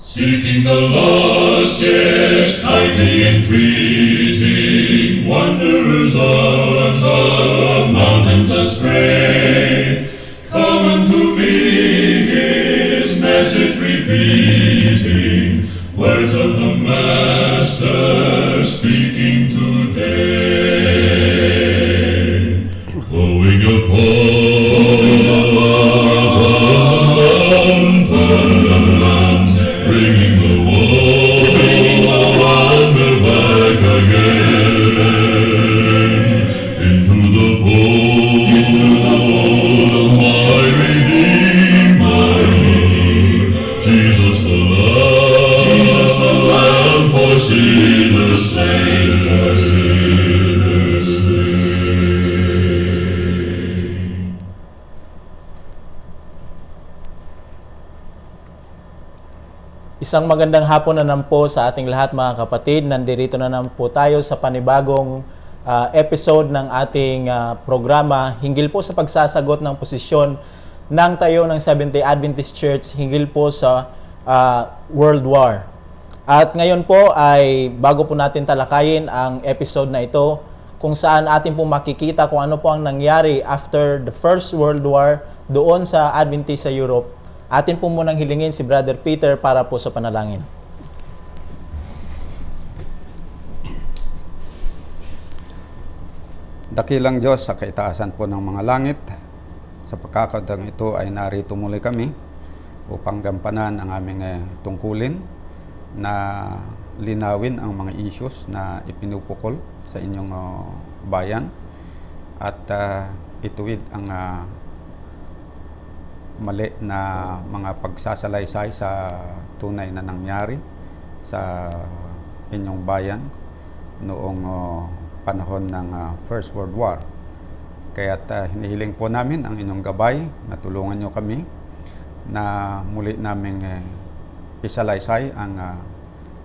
Seeking the lost, yes, kindly entreating, wanderers of the mountains astray, come unto me, his message repeating, words of the Master speaking today. Blowing a bringing the wonder back again into the fold of my Redeemer, Jesus the Lamb for sinners slain. Isang magandang hapon na naman po sa ating lahat mga kapatid. Nandito na naman po tayo sa panibagong episode ng ating programa hinggil po sa pagsasagot ng posisyon ng tayo ng Seventh-day Adventist Church hinggil po sa World War. At ngayon po ay bago po natin talakayin ang episode na ito kung saan atin po makikita kung ano po ang nangyari after the First World War doon sa Adventist sa Europe. Atin po munang hilingin si Brother Peter para po sa panalangin. Dakilang Diyos sa kaitaasan po ng mga langit, sa pagkakataong ito ay narito muli kami upang gampanan ang aming tungkulin na linawin ang mga issues na ipinupukol sa inyong bayan at ituwid ang mali na mga pagsasalaysay sa tunay na nangyari sa inyong bayan noong panahon ng First World War. Kaya't hinihiling po namin ang inyong gabay na tulungan nyo kami na muli naming isalaysay ang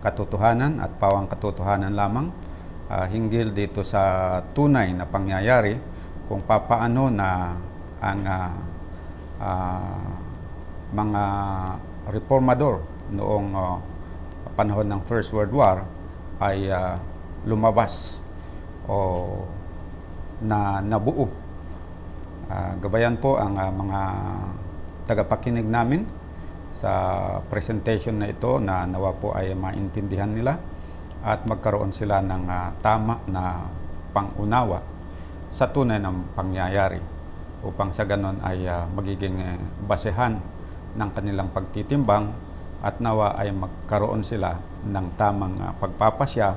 katotohanan at pawang katotohanan lamang hinggil dito sa tunay na pangyayari kung papaano na ang mga reformador noong panahon ng First World War ay lumabas o na nabuo. Gabayan po ang mga tagapakinig namin sa presentation na ito na nawa po ay maintindihan nila at magkaroon sila ng tama na pangunawa sa tunay ng pangyayari upang sa ganon ay magiging basehan ng kanilang pagtitimbang at nawa ay magkaroon sila ng tamang pagpapasya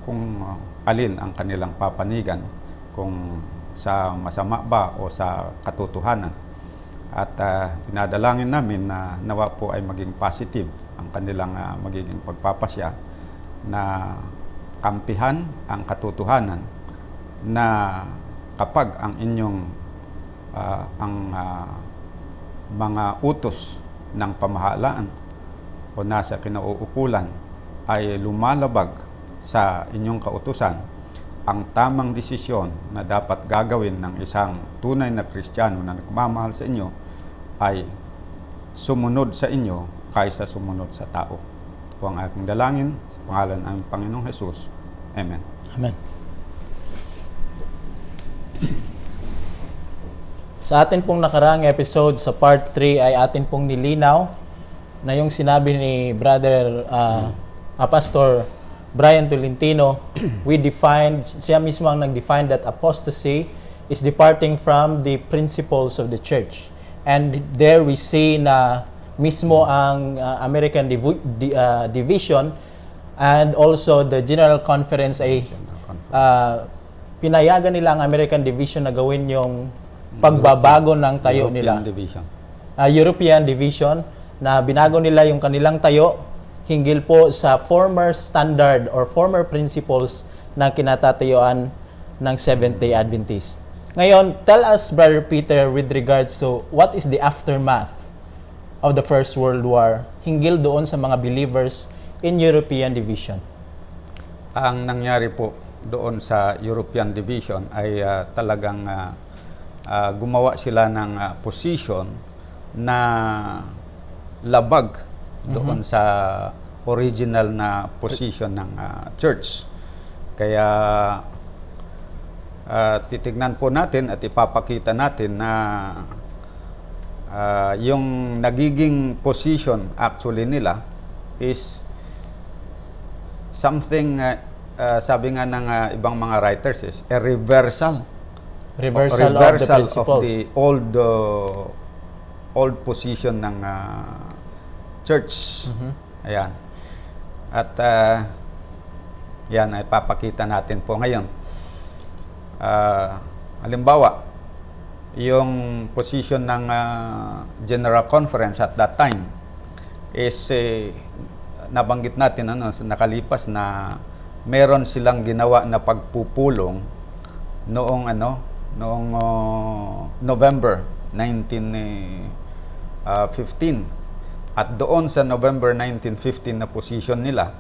kung alin ang kanilang papanigan, kung sa masama ba o sa katotohanan. At dinadalangin namin na nawa po ay maging positive ang kanilang magiging pagpapasya na kampihan ang katotohanan na kapag ang inyong mga utos ng pamahalaan o nasa kinauukulan ay lumalabag sa inyong kautusan, ang tamang desisyon na dapat gagawin ng isang tunay na Kristiyano na nagmamahal sa inyo ay sumunod sa inyo kaysa sumunod sa tao. Ito ang aking dalangin sa pangalan ng Panginoong Jesus. Amen. Amen. Sa atin pong nakaraang episode sa part 3 ay atin pong nilinaw na yung sinabi ni Brother Pastor Brian Tolentino, siya mismo ang nag-define that apostasy is departing from the principles of the church. And there we see na mismo ang American Division and also the General Conference ay pinayagan nila ang American Division na gawin yung pagbabago ng tayo nila. European Division na binago nila yung kanilang tayo hinggil po sa former standard or former principles na kinatatayuan ng Seventh-day Adventist. Ngayon, tell us, Brother Peter, with regards to what is the aftermath of the First World War hinggil doon sa mga believers in European Division. Ang nangyari po doon sa European Division ay talagang gumawa sila ng position na labag doon sa original na position ng church. Kaya titignan po natin at ipapakita natin na yung nagiging position actually nila is something, sabi nga ng ibang mga writers, is a reversal Reversal of the principles. of the old position ng church. Ayan. At yan ay papakita natin po ngayon. Halimbawa, yung position ng General Conference at that time is nabanggit natin nakalipas na meron silang ginawa na pagpupulong noong November 1915. At doon sa November 1915 na position nila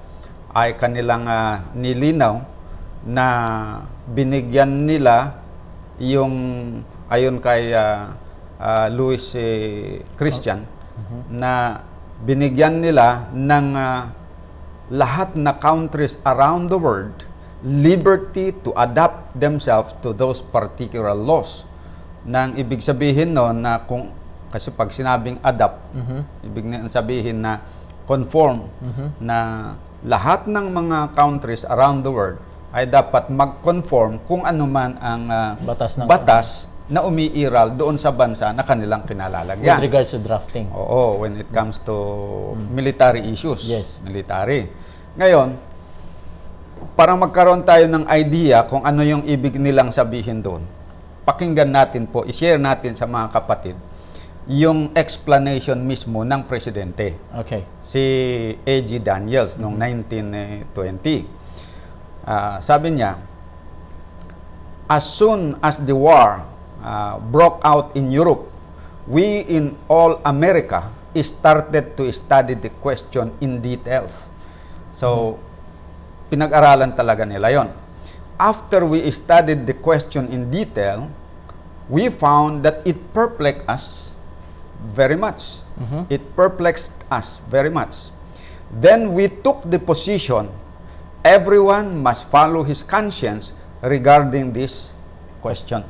ay kanilang nilinaw na binigyan nila yung ayon kay Louis Christian na binigyan nila ng lahat na countries around the world liberty to adapt themselves to those particular laws. Nang ibig sabihin na kung kasi pag sinabing adapt, ibig sabihin na conform, na lahat ng mga countries around the world ay dapat mag-conform kung ano man ang batas na umiiral doon sa bansa na kanilang kinalalagyan. With regards to drafting. Oo, when it comes to military issues. Yes. Military. Ngayon, para magkaroon tayo ng idea kung ano yung ibig nilang sabihin doon, pakinggan natin po, i-share natin sa mga kapatid, yung explanation mismo ng presidente. Okay. Si A.G. Daniels noong 1920. Sabi niya, as soon as the war broke out in Europe, we in all America started to study the question in details. So, pinag-aralan talaga nila yon. After we studied the question in detail, we found that it perplexed us very much. It perplexed us very much. Then we took the position, everyone must follow his conscience regarding this question.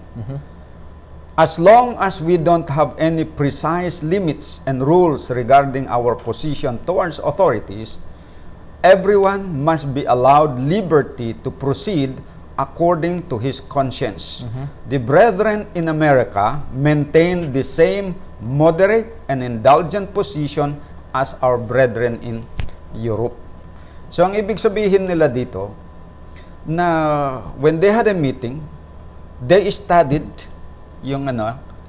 As long as we don't have any precise limits and rules regarding our position towards authorities, everyone must be allowed liberty to proceed according to his conscience. The brethren in America maintain the same moderate and indulgent position as our brethren in Europe. So ang ibig sabihin nila dito, na when they had a meeting, they studied yung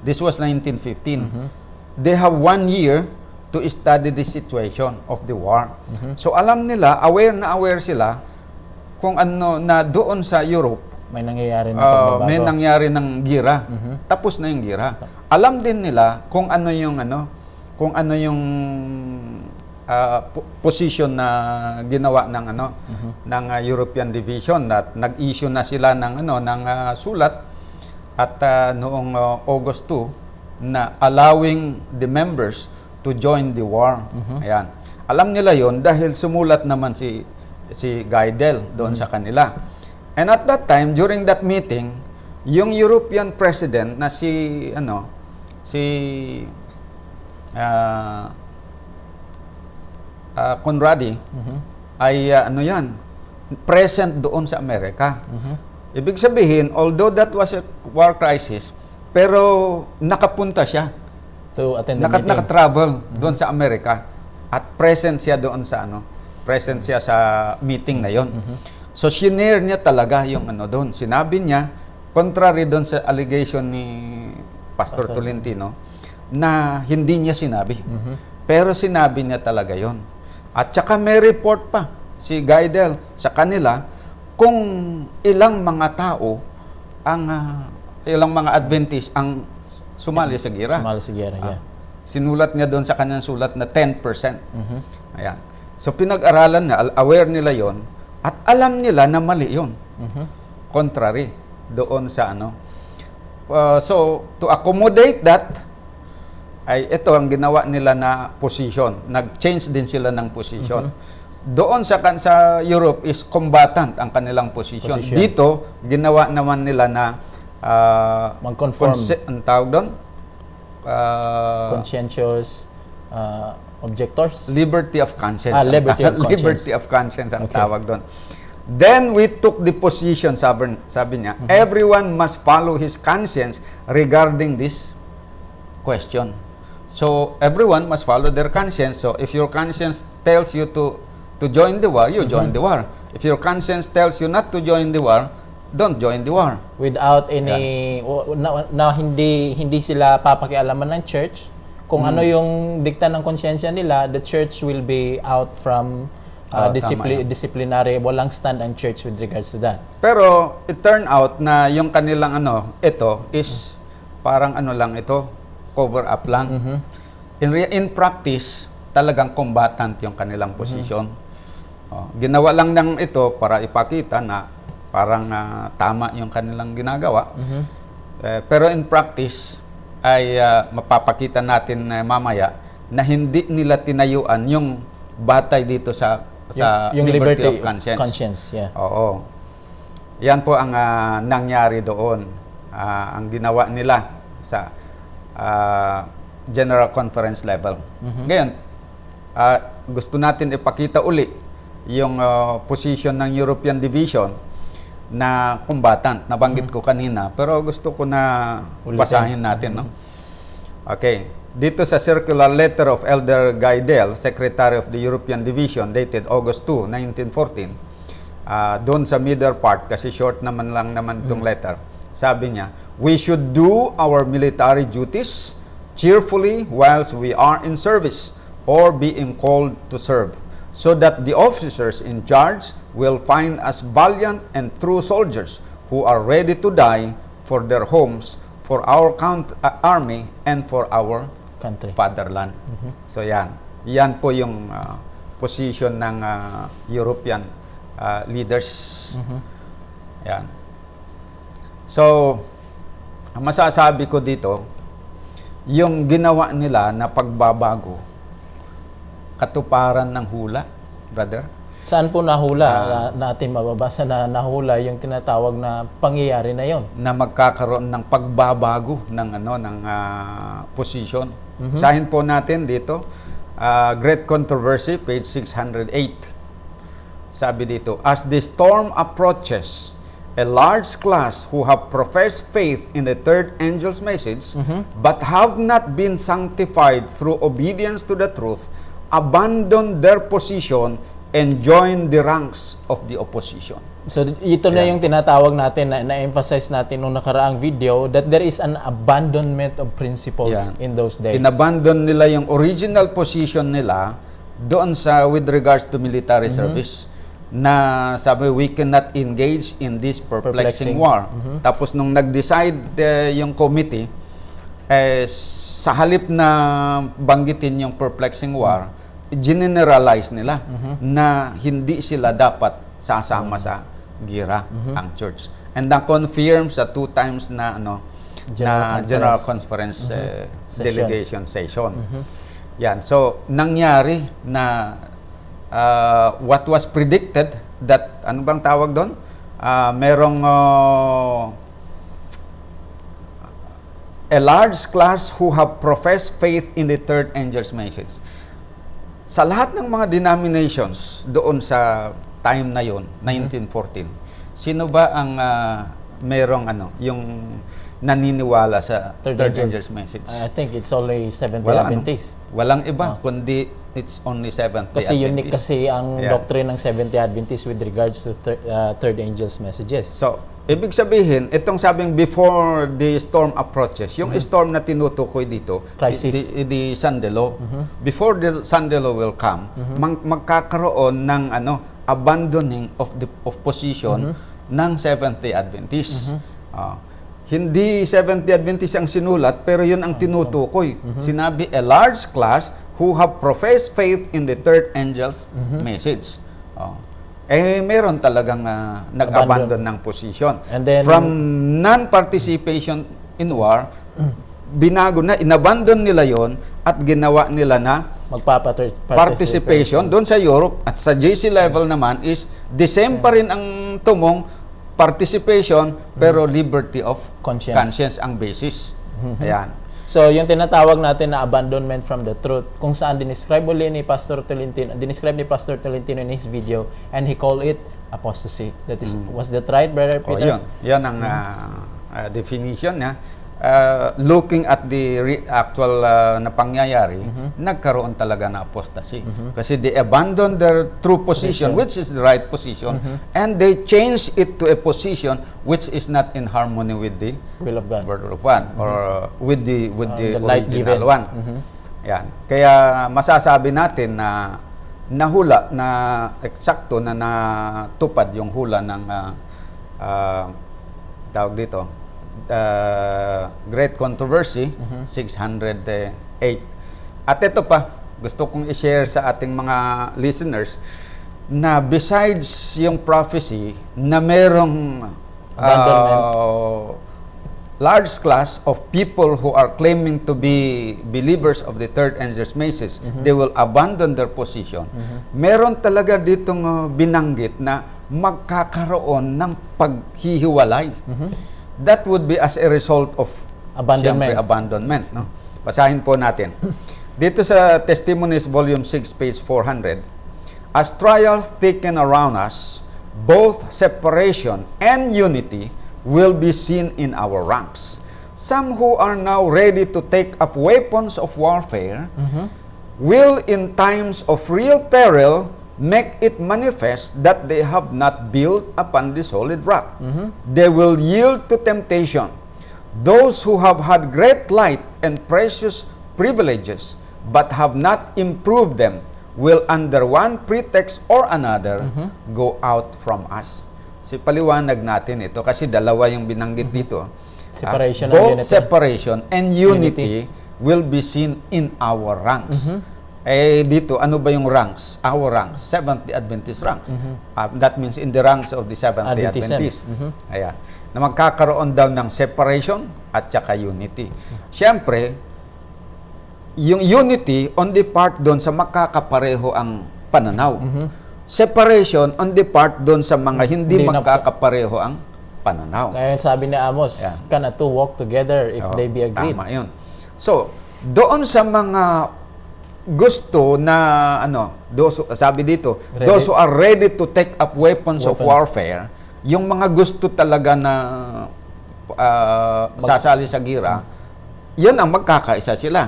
this was 1915. They have 1 year to study the situation of the war. So alam nila, aware sila kung ano na doon sa Europe may nangyayari na pagbabago. May nangyari ng gira. Tapos na yung gira. Alam din nila kung ano yung position na ginawa ng ng European Division, at nag-issue na sila ng sulat at noong August 2 na allowing the members to join the war. Ayan. Alam nila yon dahil sumulat naman si Guidel doon sa kanila. And at that time, during that meeting, yung European president na si Conradi ay present doon sa Amerika. Ibig sabihin, although that was a war crisis, pero nakapunta siya. To attend the meeting. Nakatravel doon sa Amerika at present siya doon sa sa meeting na yon. So shinare niya talaga yung doon. Sinabi niya, contrary doon sa allegation ni Pastor Tolentino, na hindi niya sinabi. Pero sinabi niya talaga yon. At saka may report pa si Guidel sa kanila kung ilang mga tao ilang mga Adventist ang sumali sa gira. Sumali sa gira, yeah. Sinulat niya doon sa kanyang sulat na 10%. Ayan. So pinag-aralan na, aware nila yon at alam nila na mali yon. Contrary doon sa so to accommodate that, ay ito ang ginawa nila na position. Nag-change din sila ng position. Doon sa Europe is combatant ang kanilang position. Dito, ginawa naman nila na mag-conform. ang tawag doon? Conscientious objectors. Liberty of conscience. Liberty of conscience. Liberty of conscience ang tawag doon. Then we took the position, sabi niya, everyone must follow his conscience regarding this question. So, everyone must follow their conscience. So, if your conscience tells you to join the war, you join the war. If your conscience tells you not to join the war, don't join the war. Without any na hindi sila papakialaman ng church kung ano yung dikta ng konsyensya nila, the church will be out from disciplinary, walang stand ang church with regards to that. Pero it turned out na yung kanilang ito is parang lang ito, cover up lang. In practice, talagang combatant yung kanilang position. Ginawa lang ng ito para ipakita na parang tama yung kanilang ginagawa. Pero in practice, ay mapapakita natin mamaya na hindi nila tinayuan yung batay dito sa yung liberty of conscience. Yeah. Oo. Yan po ang nangyari doon. Ang ginawa nila sa General Conference level. Ngayon, gusto natin ipakita uli yung position ng European Division na combatant. Nabanggit ko kanina, pero gusto ko na basahin natin. No? Okay. Dito sa circular letter of Elder Gaidel, Secretary of the European Division, dated August 2, 1914, doon sa middle part, kasi short naman itong letter, sabi niya, we should do our military duties cheerfully whilst we are in service or being called to serve, so that the officers in charge will find us valiant and true soldiers who are ready to die for their homes, for our army, and for our country, fatherland. So yan po yung position ng European leaders. Yan. So ang masasabi ko dito, yung ginawa nila na pagbabago, katuparan ng hula, brother. Saan po nahula natin mababasa na nahula yung tinatawag na pangyayari na yon? Na magkakaroon ng pagbabago ng position. Sahin po natin dito, Great Controversy, page 608. Sabi dito, as the storm approaches, a large class who have professed faith in the third angel's message, but have not been sanctified through obedience to the truth, abandon their position and join the ranks of the opposition. So ito na yung tinatawag natin na-emphasize natin nung nakaraang video, that there is an abandonment of principles in those days. Inabandon nila yung original position nila doon sa with regards to military service, na sabi we cannot engage in this perplexing war. Tapos nung nag-decide yung committee, sa halip na banggitin yung perplexing war, generalize nila na hindi sila dapat sasama sa gira ang church. And na-confirm sa 2 times na General Conference delegation session. Yan. So, nangyari na what was predicted that, ano bang tawag doon? Merong a large class who have professed faith in the third angel's message. Sa lahat ng mga denominations doon sa time na yon, 1914, sino ba ang merong yung naniniwala sa third angel's message? I think it's only Seventh-day Adventist. Walang iba, kundi it's only Seventh-day Kasi Adventist. unique kasi ang doctrine ng Seventh-day Adventist with regards to third angel's messages. So, ibig sabihin, itong sabing before the storm approaches, yung storm na tinutukoy dito, crisis, the Sandalo, before the Sandalo will come, magkakaroon ng abandoning of position ng Seventh-day Adventist. Hindi Seventh-day Adventist ang sinulat, pero yun ang tinutukoy. Sinabi, a large class who have professed faith in the third angel's message. Meron talagang nag-abandon ng position. And then, from non-participation in war, binago na, inabandon nila yon at ginawa nila na participation doon sa Europe at sa JC level naman is the same pa rin ang tumong participation pero liberty of conscience ang basis. Ayan. So, yung tinatawag natin na abandonment from the truth, kung saan dinescribe uli ni Pastor Tolentino in his video, and he called it apostasy. That is, was that right, Brother Peter? Yan ang definition niya. Looking at the actual na pangyayari, nagkaroon talaga na apostasy. Kasi they abandoned their true position, which is the right position, and they changed it to a position which is not in harmony with the will of God, Word of God, or with the light original given one. Yan. Kaya masasabi natin na nahula na eksakto na natupad yung hula ng tawag dito Great Controversy 608. At ito pa, gusto kong i-share sa ating mga listeners na besides yung prophecy na merong large class of people who are claiming to be believers of the third angel's message, they will abandon their position. Meron talaga ditong binanggit na magkakaroon ng paghihiwalay. That would be as a result of abandonment. No? Basahin po natin. Dito sa Testimonies Volume 6, page 400, as trials thicken around us, both separation and unity will be seen in our ranks. Some who are now ready to take up weapons of warfare will in times of real peril make it manifest that they have not built upon the solid rock. They will yield to temptation. Those who have had great light and precious privileges but have not improved them will under one pretext or another go out from us. Paliwanag natin ito kasi dalawa yung binanggit dito. Separation both and unity. Separation and unity will be seen in our ranks. Dito, ano ba yung ranks? Our ranks, Seventh-day Adventist ranks. That means in the ranks of the Seventh-day Adventist. Ayan. Na magkakaroon daw ng separation at saka unity. Siyempre, yung unity on the part doon sa makakapareho ang pananaw. Separation on the part doon sa mga hindi magkakapareho ang pananaw. Kaya sabi ni Amos, cannot two walk together if they be agreed. Tama yun. So, doon sa mga gusto na sabi dito, those who are ready to take up weapons of warfare, yung mga gusto talaga na sasali sa gira, yun ang magkakaisa sila.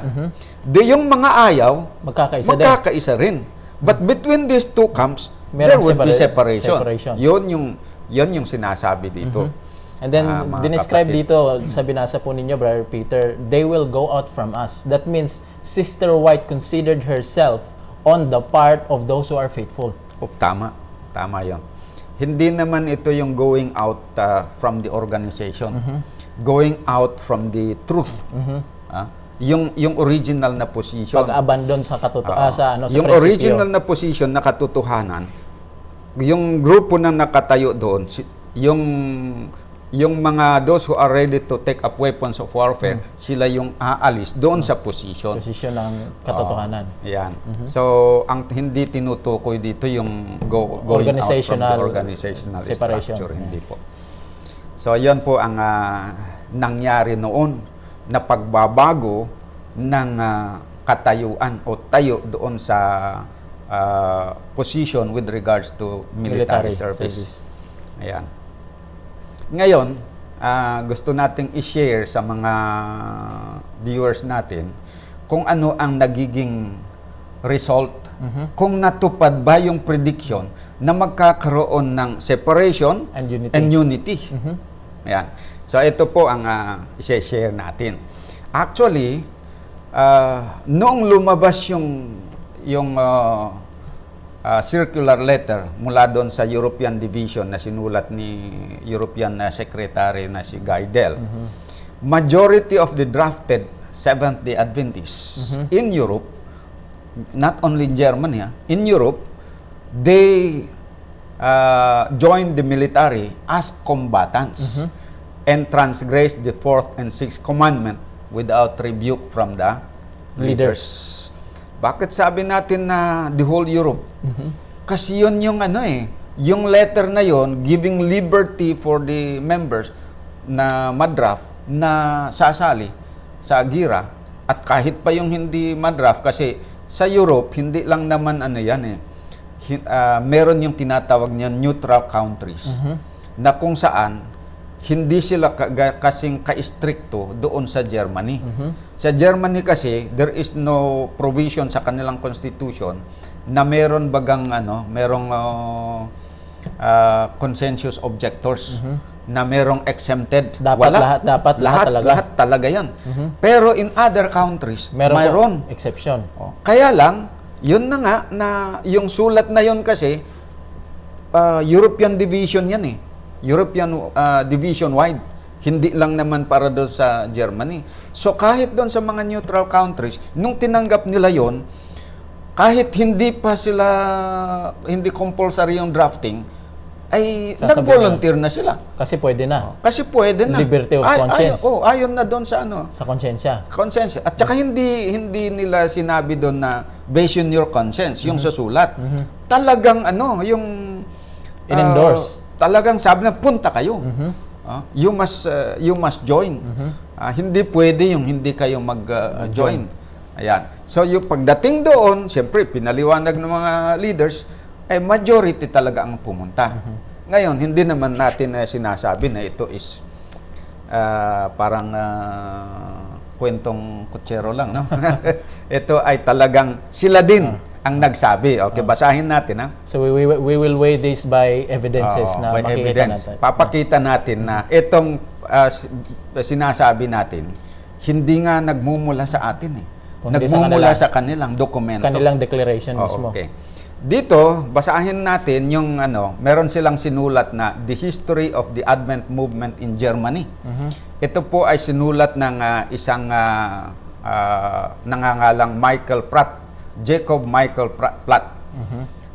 Yung mga ayaw, magkakaisa rin. But between these two camps, there would be separation. Yun yung sinasabi dito. And then, dinescribe dito, sa binasa po ninyo, Brother Peter, they will go out from us. That means, Sister White considered herself on the part of those who are faithful. Tama. Tama yun. Hindi naman ito yung going out from the organization. Going out from the truth. Yung original na position. Pag-abandon sa sa yung prinsipyo. Original na position na katotohanan, yung grupo na nakatayo doon, yung mga those who are ready to take up weapons of warfare, sila yung aalis doon sa position. Position ng katotohanan. Yan. So, ang hindi tinutukoy dito yung going out from the organizational separation. Structure. Hindi po. So, yan po ang nangyari noon na pagbabago ng katayuan o tayo doon sa position with regards to military service. Ayan. Ngayon, gusto nating i-share sa mga viewers natin kung ano ang nagiging result, kung natupad ba yung prediction na magkakaroon ng separation and unity. Ayan. So, ito po ang i-share natin. Actually, noong lumabas yung circular letter mula doon sa European Division na sinulat ni European Secretary na si Guy Dell, majority of the drafted Seventh-day Adventists in Europe, not only in Germany, in Europe, they joined the military as combatants and transgressed the 4th and 6th commandment without rebuke from the leaders. Bakit sabi natin na the whole Europe? Kasi yun yung yung letter na yon giving liberty for the members na madraft na sasali sa AGIRA, at kahit pa yung hindi madraft, kasi sa Europe hindi lang naman meron yung tinatawag niya neutral countries na kung saan hindi sila kasing ka-stricto doon sa Germany. Sa Germany kasi, there is no provision sa kanilang constitution na meron bagang merong consensus objectors na merong exempted. Dapat Lahat talaga yan. Pero in other countries, mayroon exception. Kaya lang, yun na nga, na yung sulat na yun kasi, European division yan European division-wide. Hindi lang naman para doon sa Germany. So kahit doon sa mga neutral countries, nung tinanggap nila yon, kahit hindi pa sila, hindi compulsory yung drafting, ay nag-volunteer na sila. Kasi pwede na. Kasi pwede na. Liberty of conscience. Ayon na doon sa Sa konsensya. conscience. At saka hindi nila sinabi doon na based on your conscience, yung sa sulat. Talagang yung in-endorse. Talagang sabi na punta kayo. You must join. Hindi pwede yung hindi kayo mag-join. Ayan. So yung pagdating doon, siyempre pinaliwanag ng mga leaders, ay majority talaga ang pumunta. Ngayon, hindi naman natin sinasabi na ito is parang kwentong kutsero lang, no? Ito ay talagang sila din ang nagsabi. Okay, basahin natin, So we will weigh this by evidences na by makikita evidence. natin. Papakita natin na itong sinasabi natin, hindi nga nagmumula sa atin Kundi nagmumula sa kanilang dokumento. Kanilang declaration mismo. Okay. Dito, basahin natin yung meron silang sinulat na The History of the Advent Movement in Germany. Ito po ay sinulat ng isang nangangalang Jacob Michael Platt.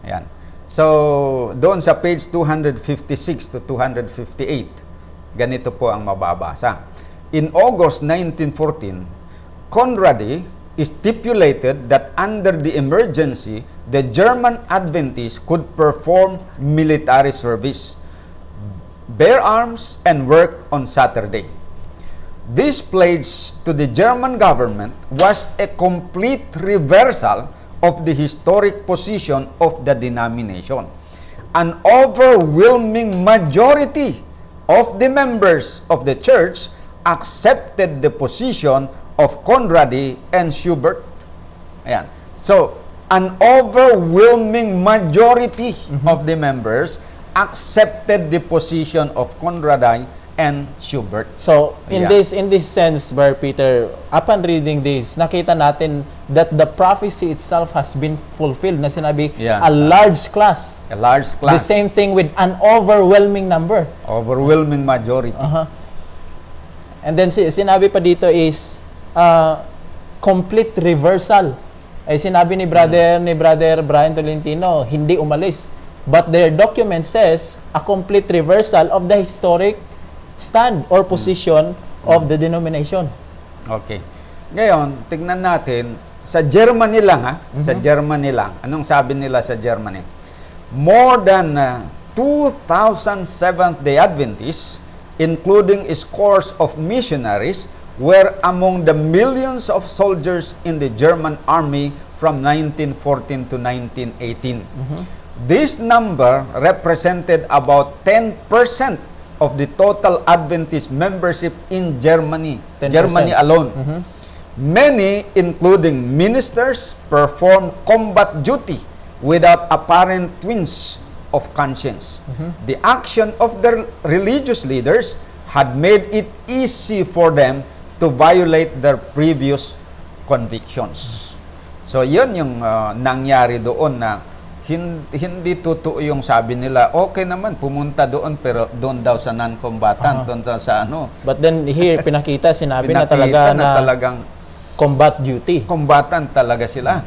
Ayan. So, doon sa page 256 to 258, ganito po ang mababasa. In August 1914, Conradi stipulated that under the emergency, the German Adventists could perform military service, bear arms, and work on Saturday. This pledge to the German government was a complete reversal of the historic position of the denomination. An overwhelming majority of the members of the church accepted the position of Conradi and Schubert. Ayan. So, an overwhelming majority of the members accepted the position of Conradi and Schubert. So, in this sense, Brother Peter, upon reading this, nakita natin that the prophecy itself has been fulfilled na sinabi, a large class. A large class. The same thing with an overwhelming number. Overwhelming majority. And then sinabi pa dito is complete reversal. Ay sinabi ni Brother Brian Tolentino, hindi umalis. But their document says a complete reversal of the historic stand or position of the denomination. Okay. Ngayon, tignan natin, sa Germany lang sa Germany lang. Anong sabi nila sa Germany? More than 2,000 Seventh-day Adventists, including scores of missionaries, were among the millions of soldiers in the German army from 1914 to 1918. This number represented about 10% of the total Adventist membership in Germany. 10%. Germany alone. Many, including ministers, performed combat duty without apparent twinge of conscience. The action of their religious leaders had made it easy for them to violate their previous convictions. So, yun yung nangyari doon na hindi totoo yung sabi nila, okay naman, pumunta doon, pero doon daw sa non-combatant, doon sa But then here, sinabi na talagang combat duty. Combatant talaga sila.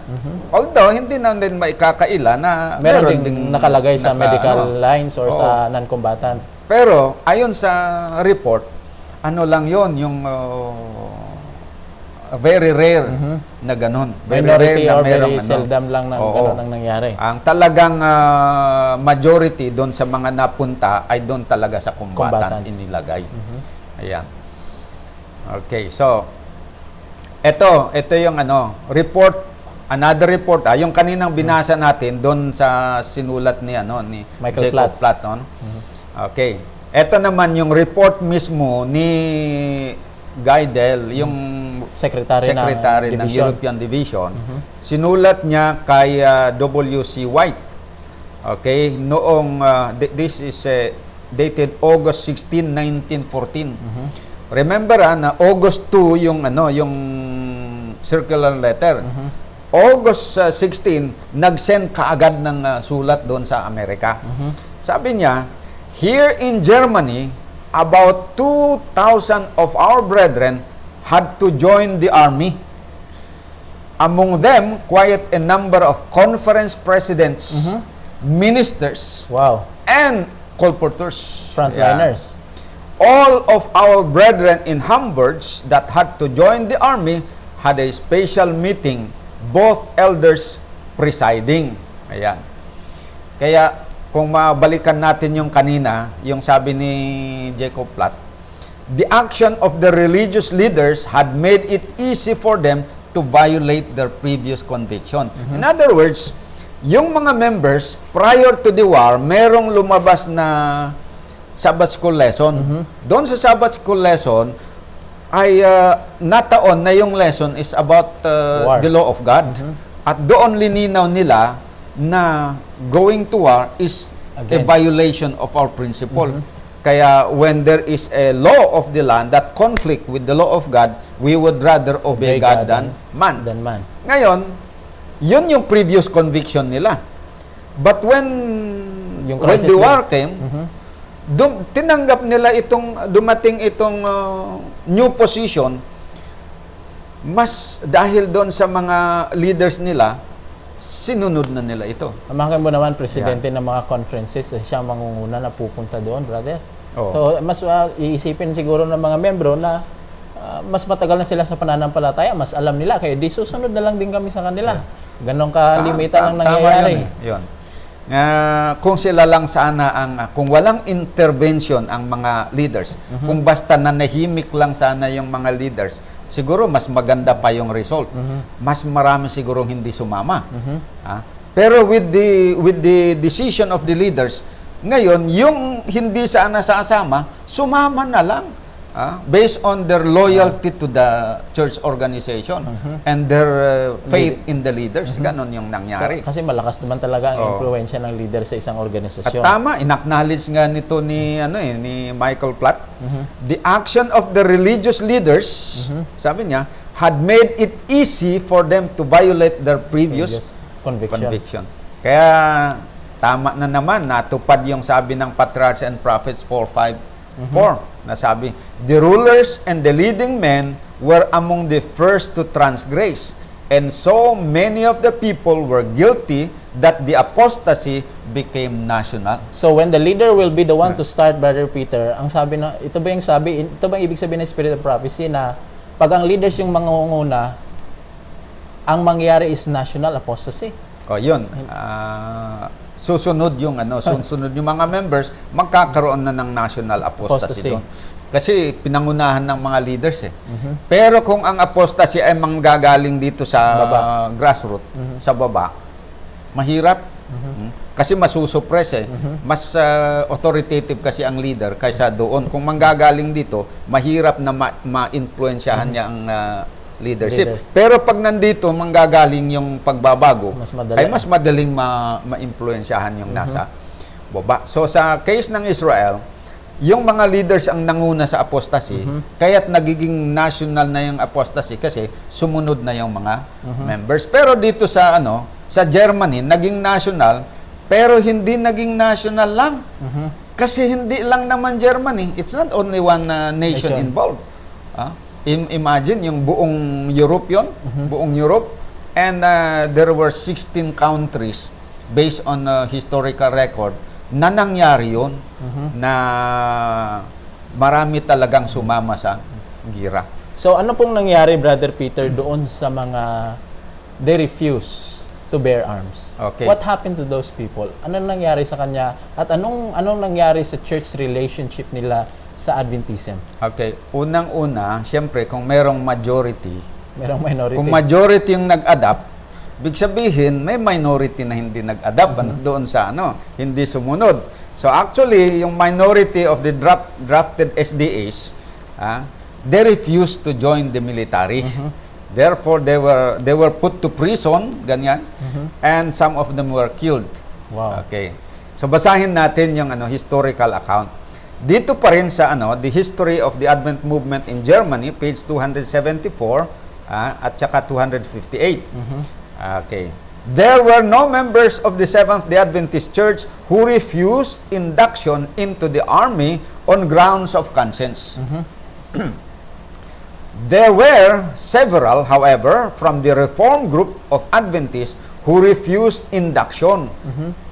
Although, hindi na din maikakaila na meron ding nakalagay sa medical lines or sa non-combatant. Pero, ayon sa report, lang yon yung very rare na ganun. Very Minority rare na or merong very seldom lang na Oo. gano'n ang nangyari. Ang talagang majority doon sa mga napunta ay doon talaga sa combatant Combatants. inilagay. Ayan. Okay, so ito yung report, another report, yung kaninang binasa natin doon sa sinulat ni Michael Jacob Platts. Platt. Okay. Ito naman yung report mismo ni Guidel, yung Secretary ng ng Division. European Division. Sinulat niya kay W.C. White. Okay, noong this is dated August 16, 1914. Remember na August 2 yung yung circular letter. August 16 nag-send kaagad ng sulat doon sa Amerika. Sabi niya, here in Germany, about 2,000 of our brethren had to join the army. Among them, quite a number of conference presidents, ministers, Wow. and colporteurs. Frontliners. Yeah. All of our brethren in Hamburg that had to join the army had a special meeting, both elders presiding. Ayan. Kaya, kung mabalikan natin yung kanina, yung sabi ni Jacob Platt, the action of the religious leaders had made it easy for them to violate their previous conviction. In other words, yung mga members, prior to the war, merong lumabas na Sabbath school lesson. Doon sa Sabbath school lesson, ay nataon na yung lesson is about War. the law of God. At doon lininaw nila na going to war is a Against. violation of our principle. Kaya when there is a law of the land that conflict with the law of God, we would rather obey God than man. Than man. Ngayon, yun yung previous conviction nila. But when Yung the crisis war came, tinanggap nila dumating itong new position, mas dahil doon sa mga leaders nila, sinunod na nila ito. Amakan mo naman, presidente ng mga conferences, siya mangunguna na pupunta doon, brother. Oo. So, mas iisipin siguro ng mga membro na mas matagal na sila sa pananampalataya, mas alam nila, kaya di susunod na lang din kami sa kanila. Ganon kalimitan ang nangyayari. Yun. Kung sila lang sana kung walang intervention ang mga leaders, kung basta nanahimik lang sana yung mga leaders, siguro mas maganda pa yung result. Mas marami siguro hindi sumama. Pero with the decision of the leaders, ngayon, yung hindi sana sasama, sumama na lang. Based on their loyalty to the church organization and their faith in the leaders. Ganon yung nangyari. Kasi malakas naman talaga ang impluensya ng leader sa isang At organisasyon. tama, inacknowledge nga nito ni Michael Platt, the action of the religious leaders, sabi niya, had made it easy for them to violate their previous conviction. Kaya tama na naman, natupad yung sabi ng Patriarchs and Prophets 4:5-4, na sabi, the rulers and the leading men were among the first to transgress, and so many of the people were guilty that the apostasy became national. So when the leader will be the one to start, Brother Peter, ang sabi na, ito ba yung ibig sabihin ng Spirit of Prophecy na pag ang leaders yung mangunguna, ang mangyayari is national apostasy? Yun. Susunod yung mga members, magkakaroon na ng national apostasy doon. Kasi pinangunahan ng mga leaders eh. Pero kung ang apostasy ay manggagaling dito sa grassroots, sa baba, mahirap. Kasi masusuppress eh. Mas authoritative kasi ang leader kaysa doon. Kung manggagaling dito, mahirap na ma-influensyahan niya ang leadership. Pero pag nandito, manggagaling yung pagbabago, ay mas madaling ma-influensyahan yung nasa baba. So sa case ng Israel, yung mga leaders ang nanguna sa apostasy, kaya't nagiging national na yung apostasy kasi sumunod na yung mga members. Pero dito sa sa Germany, naging national, pero hindi naging national lang. Kasi hindi lang naman Germany. It's not only one nation involved. Imagine yung buong Europe yun, buong Europe, and there were 16 countries based on historical record na nangyari yun, na marami talagang sumama sa gira. So ano pong nangyari, Brother Peter, doon sa mga they refuse to bear arms? Okay. What happened to those people? Anong nangyari sa kanya? At anong nangyari sa church relationship nila sa Adventism? Okay, unang-una, siyempre kung merong majority, Merong minority. kung majority yung nag-adapt, big sabihin may minority na hindi nag-adapt doon sa hindi sumunod. So actually, yung minority of the drafted SDAs, they refused to join the military. Therefore, they were put to prison, ganyan, and some of them were killed. Wow. Okay. So basahin natin yung historical account. Dito pa rin sa The History of the Advent Movement in Germany, page 274 at saka 258. Okay. There were no members of the Seventh-day Adventist Church who refused induction into the army on grounds of conscience. There were several, however, from the Reform group of Adventists who refused induction.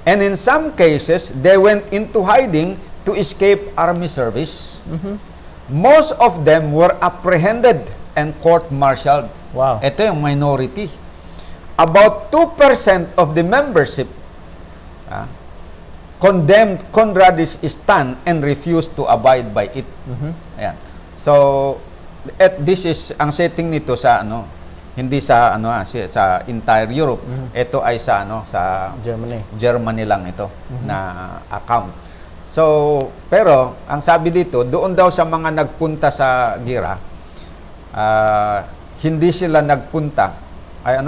And in some cases, they went into hiding to escape army service. Most of them were apprehended and court-martialed. Wow. Ito yung minority. About 2% of the membership condemned Conrad's stand and refused to abide by it. Ayan. So, this is ang setting nito sa hindi sa sa entire Europe. Ito ay sa sa Germany lang ito na account. So, pero ang sabi dito, doon daw sa mga nagpunta sa gira, hindi sila nagpunta ay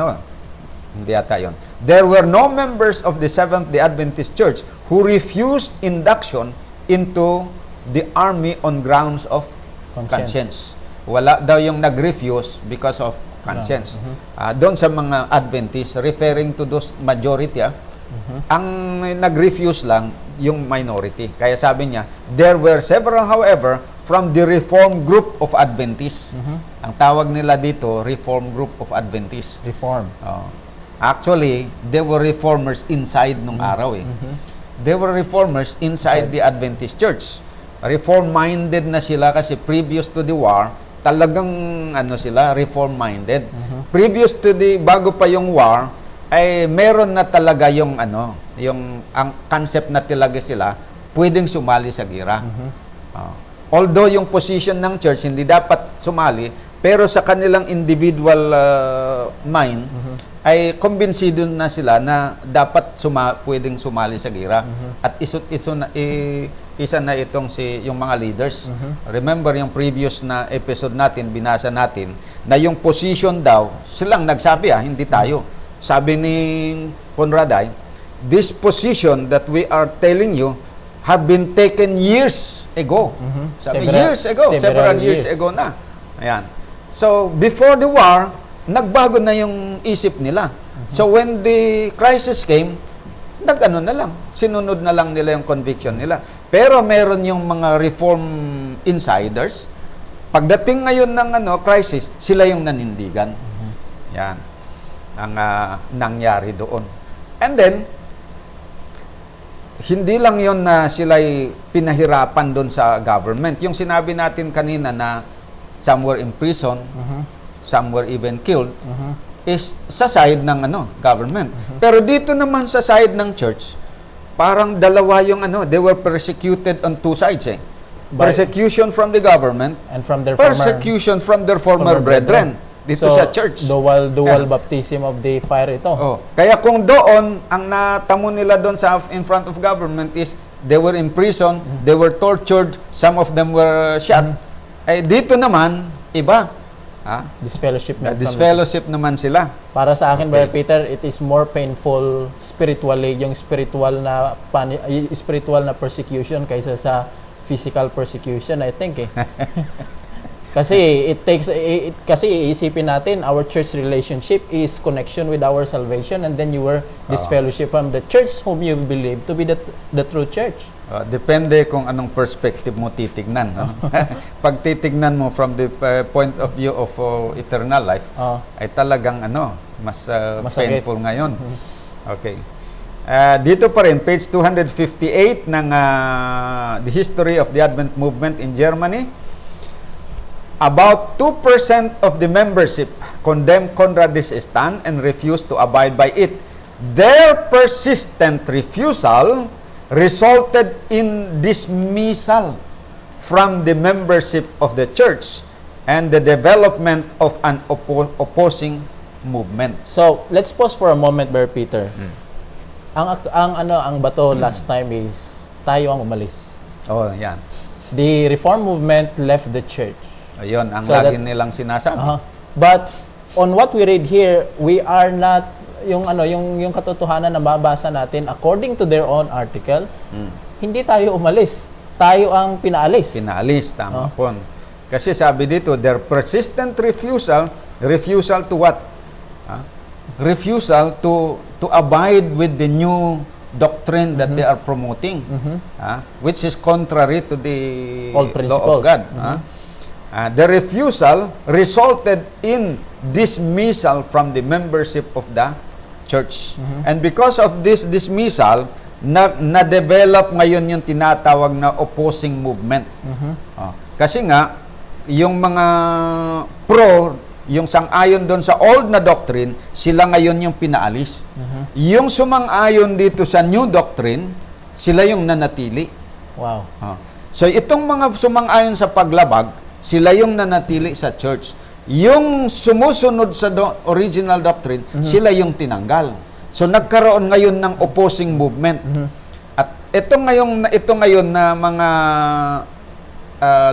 hindi ata yun. There were no members of the Seventh-day Adventist Church who refused induction into the army on grounds of conscience. Wala daw yung nag-refuse because of conscience. Doon sa mga Adventists, referring to those majority, ang nag-refuse lang yung minority. Kaya sabi niya, there were several, however, from the Reform group of Adventists. Ang tawag nila dito, Reform group of Adventists. Reform. Actually, they were reformers inside nung araw They were reformers inside the Adventist Church. Reform-minded na sila kasi previous to the war, talagang sila, reform-minded. Previous to bago pa yung war, ay meron na talaga yung ang concept na talaga sila, pwedeng sumali sa gira. Although yung position ng church, hindi dapat sumali, pero sa kanilang individual mind, ay kumbinsido na sila na dapat pwedeng sumali sa gira. At isa na itong yung mga leaders. Remember yung previous na episode natin, binasa natin, na yung position daw, silang nagsabi hindi tayo. Sabi ni Conrad this position that we are telling you have been taken years ago. Sabi, several years ago na. Ayan. So, before the war, nagbago na yung isip nila. So, when the crisis came, na lang. Sinunod na lang nila yung conviction nila. Pero meron yung mga reform insiders. Pagdating ngayon ng crisis, sila yung nanindigan. Yan. Ang nangyari doon. And then, hindi lang yon na sila'y pinahirapan doon sa government. Yung sinabi natin kanina na some were in prison, some were even killed, is sa side ng government. Pero dito naman sa side ng church, parang dalawa yung they were persecuted on two sides persecution from the government and from their persecution from their former brethren. Dito sa church. Dual baptism of the fire ito. Kaya kung doon, ang natamo nila doon in front of government is they were in prison, they were tortured, some of them were shot. Ay dito naman, iba. Disfellowship naman sila. Para sa akin, Brother Peter, it is more painful spiritually, yung spiritual na persecution kaysa sa physical persecution, I think Kasi kasi iisipin natin, our church relationship is connection with our salvation, and then you were disfellowship from the church whom you believe to be the true church. Depende kung anong perspective mo titignan. Pag titignan mo from the point of view of eternal life, ay talagang mas painful ngayon. Okay. Dito pa rin, page 258 ng The History of the Advent Movement in Germany. About 2% of the membership condemned Conrad's stand and refused to abide by it. Their persistent refusal resulted in dismissal from the membership of the church and the development of an opposing movement. So, let's pause for a moment, Brother Peter. Ang bato last time is tayo ang umalis. Oh, yan. The Reform movement left the church. Ayun, ang So lagi that- nilang sinasabi. But on what we read here, we are not yung katotohanan na babasa natin according to their own article. Hindi tayo umalis. Tayo ang pinaalis. Pinaalis, tama po. Kasi sabi dito, their persistent refusal to what? Refusal to abide with the new doctrine that they are promoting, which is contrary to the Old law of principles. God. The refusal resulted in dismissal from the membership of the church. And because of this dismissal, na-develop ngayon yung tinatawag na opposing movement. Kasi nga, yung mga yung sang-ayon doon sa old na doctrine, sila ngayon yung pinaalis. Yung sumang-ayon dito sa new doctrine, sila yung nanatili. Wow. So itong mga sumang-ayon sa paglabag, sila yung nanatili sa church. Yung sumusunod sa original doctrine, sila yung tinanggal. So nagkaroon ngayon ng opposing movement. At ito ngayon na mga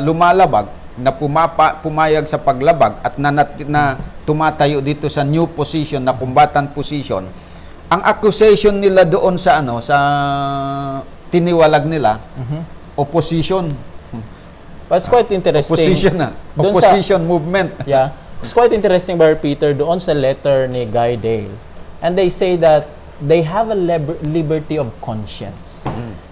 lumalabag na pumayag sa paglabag at na tumatayo dito sa new position, na combatant position. Ang accusation nila doon sa sa tiniwalag nila, opposition. But it's quite interesting. Opposition movement. Yeah. It's quite interesting, Brother Peter, doon sa letter ni Guy Dale. And they say that they have a liberty of conscience.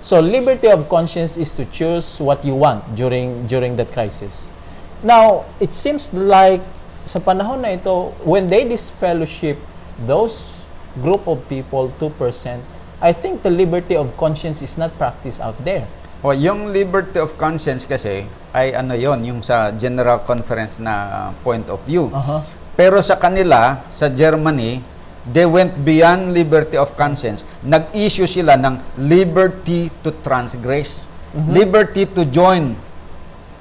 So, liberty of conscience is to choose what you want during that crisis. Now, it seems like sa panahon na ito, when they disfellowship those group of people, 2%, I think the liberty of conscience is not practiced out there. O, yung liberty of conscience kasi ay yung sa General Conference na point of view. Pero sa kanila, sa Germany, they went beyond liberty of conscience. Nag-issue sila ng liberty to transgress. Liberty to join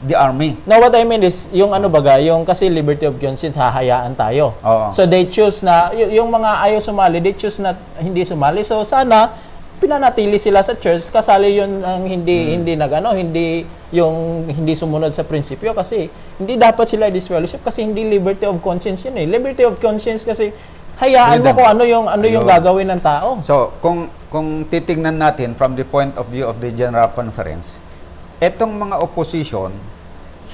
the army. Now, what I mean is, yung yung kasi liberty of conscience, hahayaan tayo. Oo. So, they choose na, yung mga ayaw sumali, they choose na hindi sumali. So, sana, pinanatili sila sa church, kasali yun ang hindi sumunod sa prinsipyo kasi hindi dapat sila disfellowship kasi hindi liberty of conscience yun eh. Liberty of conscience kasi hayaan mo kung ano yung gagawin ng tao. So, kung titingnan natin from the point of view of the General Conference, etong mga opposition,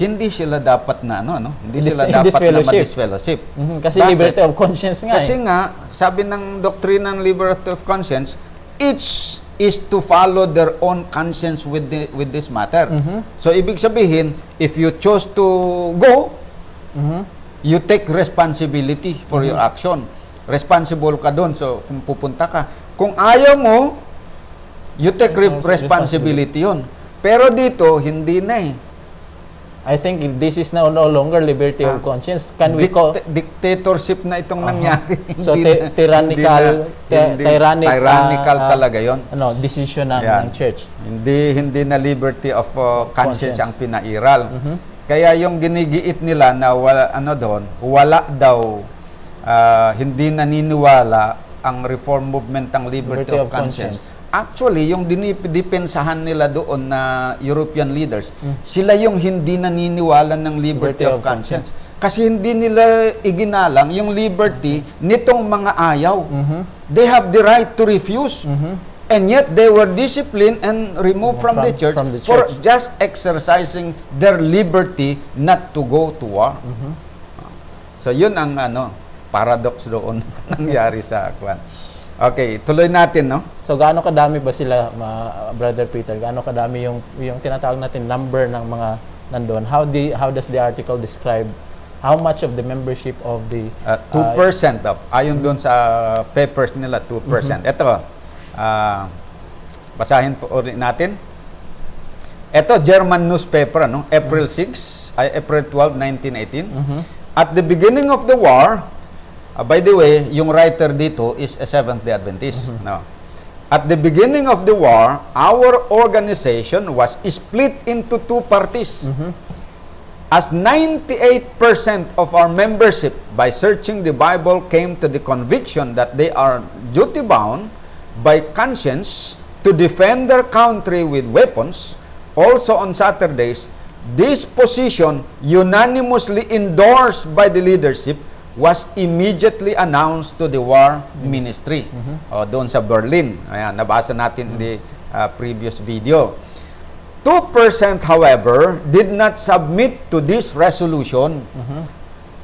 hindi sila dapat na hindi sila dapat na ma-disfellowship. Kasi Bakit? liberty of conscience nga Kasi nga, sabi ng doctrine ng liberty of conscience, each is to follow their own conscience with this matter. So, ibig sabihin, if you chose to go, you take responsibility for your action. Responsible ka doon. So, kung pupunta ka. Kung ayaw mo, you take responsibility yun. Pero dito, hindi na eh. I think this is now no longer liberty of conscience. Can we call Dictatorship na itong nangyari. So, Tyrannical talaga yon. Decision ng church. Hindi na liberty of conscience ang pinairal. Kaya yung ginigiit nila na wala daw, hindi naniniwala ang reform movement ng liberty of conscience. Actually, yung dinipensahan nila doon na European leaders, sila yung hindi naniniwala ng liberty of conscience. Kasi hindi nila iginalang yung liberty nitong mga ayaw. They have the right to refuse. And yet, they were disciplined and removed from the church for just exercising their liberty not to go to war. So, yun ang paradox doon nangyari sa kwan. Okay, tuloy natin, no? So, gaano kadami ba sila, Brother Peter? Gaano kadami yung tinatawag natin number ng mga nandoon? How does the article describe how much of the membership of the 2% ayon doon sa papers nila, 2%. Ito, basahin po ulit natin. Ito, German newspaper, ano? April 12, 1918. At the beginning of the war, by the way, yung writer dito is a Seventh-day Adventist. No. At the beginning of the war, our organization was split into two parties. As 98% of our membership, by searching the Bible, came to the conviction that they are duty-bound by conscience to defend their country with weapons. Also on Saturdays, this position, unanimously endorsed by the leadership, was immediately announced to the war ministry. Doon sa Berlin. Ayan, nabasa natin the previous video. 2%, however, did not submit to this resolution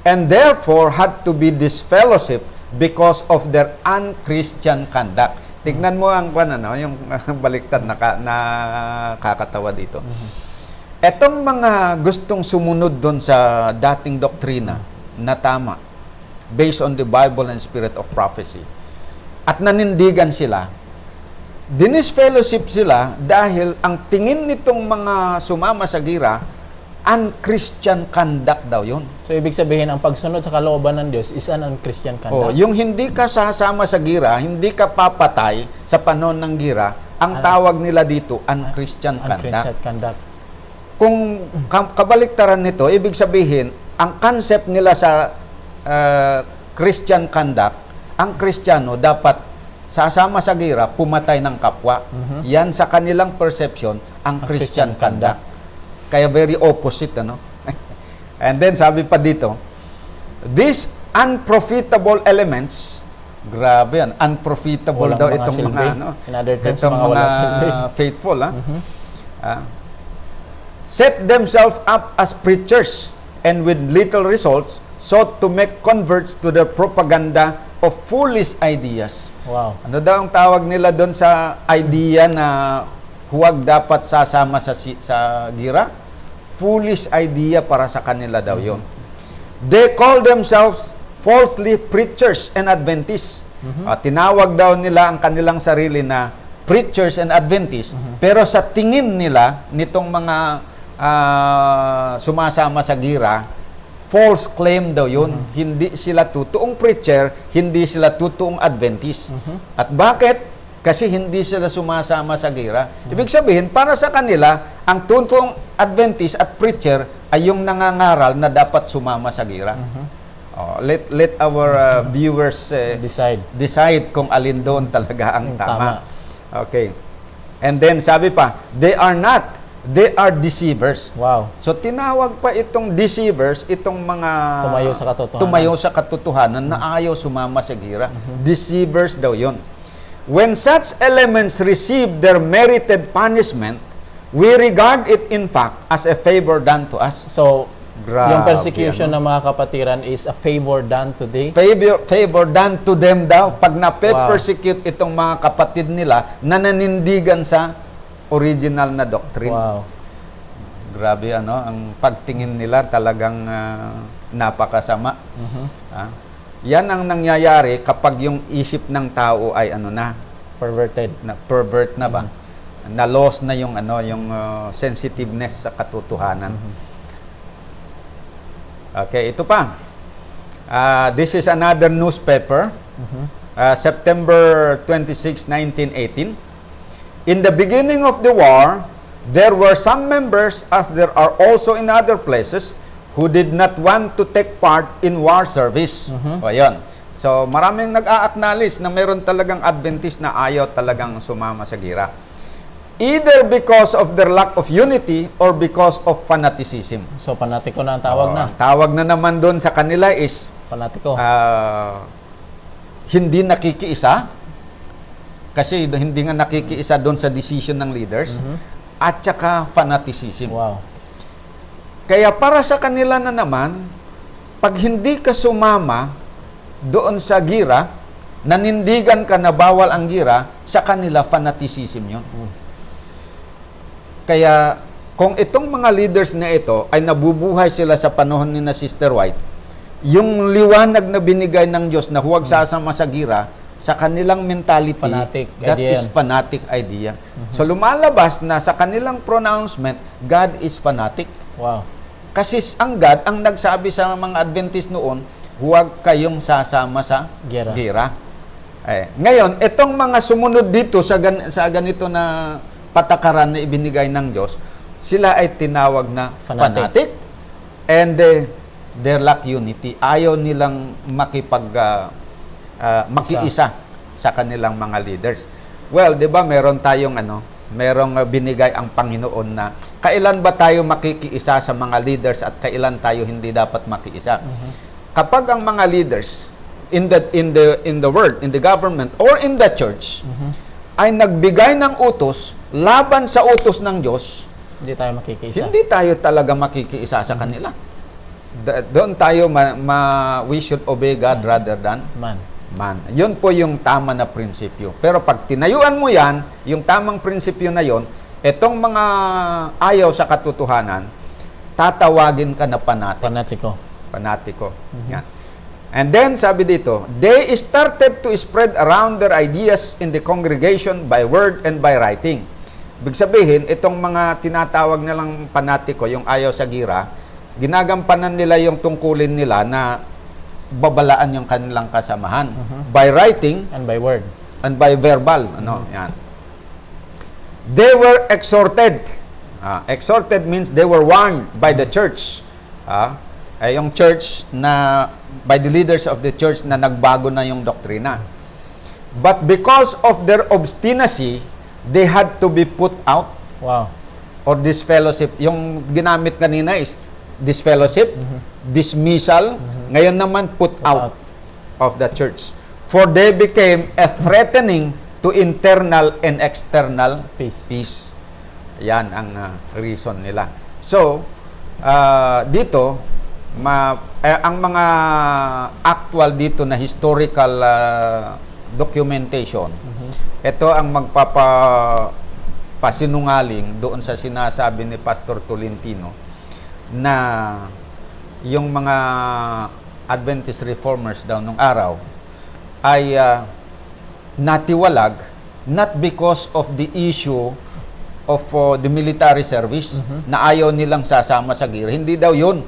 and therefore had to be disfellowship because of their unchristian conduct. Tignan mo ang yung baliktad na nakakatawa dito. Etong mga gustong sumunod doon sa dating doktrina na tama, based on the Bible and spirit of prophecy, at nanindigan sila, dinisfellowship sila dahil ang tingin nitong mga sumama sa gira, unchristian conduct daw yun. So, ibig sabihin, ang pagsunod sa kalooban ng Diyos is an unchristian conduct. Yung hindi ka sasama sa gira, hindi ka papatay sa panahon ng gira, ang tawag nila dito, unchristian conduct. Unchristian conduct. Kung kabaliktaran nito, ibig sabihin, ang concept nila sa Christian conduct, ang Kristiyano dapat sasama sa gira, pumatay ng kapwa. Yan sa kanilang perception, ang Christian conduct. Kaya very opposite, ano? And then, sabi pa dito, these unprofitable elements, grabe yan, unprofitable Walang daw mga itong silbi. mga, In other terms, itong mga walang silbi. faithful, set themselves up as preachers and with little results sought to make converts to their propaganda of foolish ideas. Wow. Ano daw ang tawag nila doon sa idea na huwag dapat sasama sa gira? Foolish idea para sa kanila daw yun. They call themselves falsely preachers and Adventists. Tinawag daw nila ang kanilang sarili na preachers and Adventists. Pero sa tingin nila, nitong mga sumasama sa gira, false claim daw yun. Hindi sila totoong preacher, hindi sila totoong Adventist. At bakit? Kasi hindi sila sumasama sa gira. Ibig sabihin, para sa kanila, ang totoong Adventist at preacher ay yung nangangaral na dapat sumama sa gira. Let our viewers decide kung alin doon talaga ang tama. Okay. And then sabi pa, they are not. They are deceivers. Wow. So tinawag pa itong deceivers, itong mga tumayo sa katotohanan na ayaw sumama sa gira. Deceivers daw yon. When such elements receive their merited punishment, we regard it in fact as a favor done to us. So, Grabe, yung persecution ng mga kapatiran is a favor done to them. Favor done to them daw. Pag na-persecute itong mga kapatid nila na nanindigan sa original na doctrine. Wow. Grabe, ang pagtingin nila talagang napakasama. Yan ang nangyayari kapag yung isip ng tao ay Perverted. Pervert na ba? Na-loss na yung yung sensitiveness sa katotohanan. Okay, ito pa. This is another newspaper. September 26, 1918. In the beginning of the war, there were some members, as there are also in other places, who did not want to take part in war service. O, yun. So, maraming nag-a-acknowledge na meron talagang Adventist na ayaw talagang sumama sa gira. Either because of their lack of unity or because of fanaticism. So, panatiko na ang tawag na. Tawag na naman doon sa kanila is Panatiko. hindi nakikiisa. Kasi hindi nga nakikiisa doon sa decision ng leaders. At saka fanaticism. Wow. Kaya para sa kanila na naman, pag hindi ka sumama doon sa gira, nanindigan ka na bawal ang gira, sa kanila fanaticism yun. Kaya kung itong mga leaders na ito ay nabubuhay sila sa panahon ni na Sister White, yung liwanag na binigay ng Diyos na huwag sasama sa gira, sa kanilang mentality, Fanatic that idea is yan. fanatic idea. So lumalabas na sa kanilang pronouncement, God is fanatic. Wow. Kasi ang God, ang nagsabi sa mga Adventist noon, huwag kayong sasama sa Gera. gera. Ngayon, itong mga sumunod dito sa ganito na patakaran na ibinigay ng Diyos, sila ay tinawag na fanatic. And they lack unity. Ayaw nilang makiisa sa kanilang mga leaders. Well, 'di ba, merong binigay ang Panginoon na kailan ba tayo makikiisa sa mga leaders at kailan tayo hindi dapat makiisa. Kapag ang mga leaders in the world, in the government or in the church ay nagbigay ng utos laban sa utos ng Diyos, Hindi tayo makikiisa. hindi tayo talaga makikiisa sa kanila. Doon tayo we should obey God rather than Man. man. Yun po yung tama na prinsipyo. Pero pag tinayuan mo yan, yung tamang prinsipyo na yon, etong mga ayaw sa katotohanan, tatawagin ka na Fanatiko. panatiko. Yan. And then, sabi dito, they started to spread around their ideas in the congregation by word and by writing. Ibig sabihin, itong mga tinatawag nilang panatiko, yung ayaw sa gira, ginagampanan nila yung tungkulin nila na babalaan yung kanilang kasamahan by writing And by word. and by verbal. Yan. They were exhorted. Exhorted means they were warned by the church. Yung church na, by the leaders of the church na nagbago na yung doktrina. But because of their obstinacy, they had to be put out Wow. or disfellowship. Yung ginamit kanina is disfellowship, dismissal, ngayon naman put out of the church. For they became a threatening to internal and external peace. Yan ang reason nila. So, dito, ang mga actual dito na historical documentation, ito ang magpapasinungaling doon sa sinasabi ni Pastor Tolentino na yung mga Adventist reformers daw nung araw ay natiwalag not because of the issue of the military service na ayaw nilang sasama sa gira. Hindi daw yun.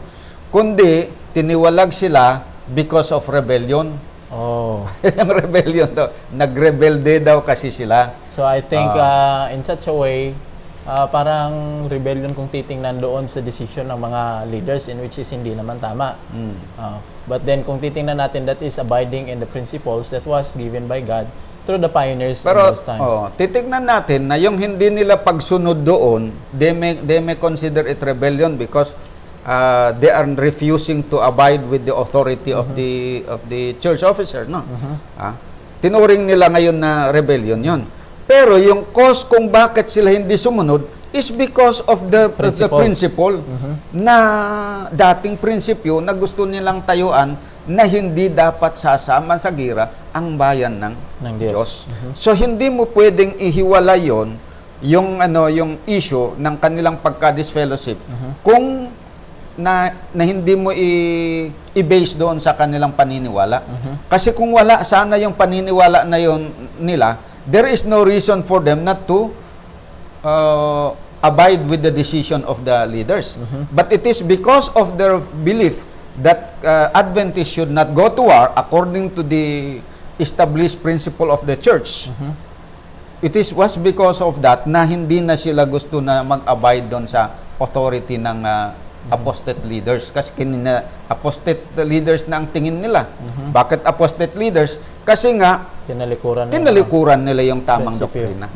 Kundi, tiniwalag sila because of rebellion. Oh. Yung rebellion daw. Nagrebelde daw kasi sila. So I think in such a way, parang rebellion kung titingnan doon sa decision ng mga leaders in which is hindi naman tama. But then kung titingnan natin, that is abiding in the principles that was given by God through the pioneers in those times. Titignan natin na yung hindi nila pagsunod doon, they may consider it rebellion because they are refusing to abide with the authority of the church officer, no? Tinuring nila ngayon na rebellion 'yon. Pero yung cause kung bakit sila hindi sumunod is because of the principle na dating prinsipyo na gusto nilang tayuan na hindi dapat sasama sa gira ang bayan ng Diyos. So hindi mo pwedeng ihiwalay yon yung issue ng kanilang pagka-disfellowship kung na hindi mo i-base doon sa kanilang paniniwala. Kasi kung wala sana yung paniniwala na yon nila, there is no reason for them not to abide with the decision of the leaders. But it is because of their belief that Adventists should not go to war according to the established principle of the church. Was because of that na hindi na sila gusto na mag-abide doon sa authority ng apostate leaders. Kasi apostate leaders na ang tingin nila. Bakit apostate leaders? Kasi nga, tinalikuran nila yung tamang doktrina.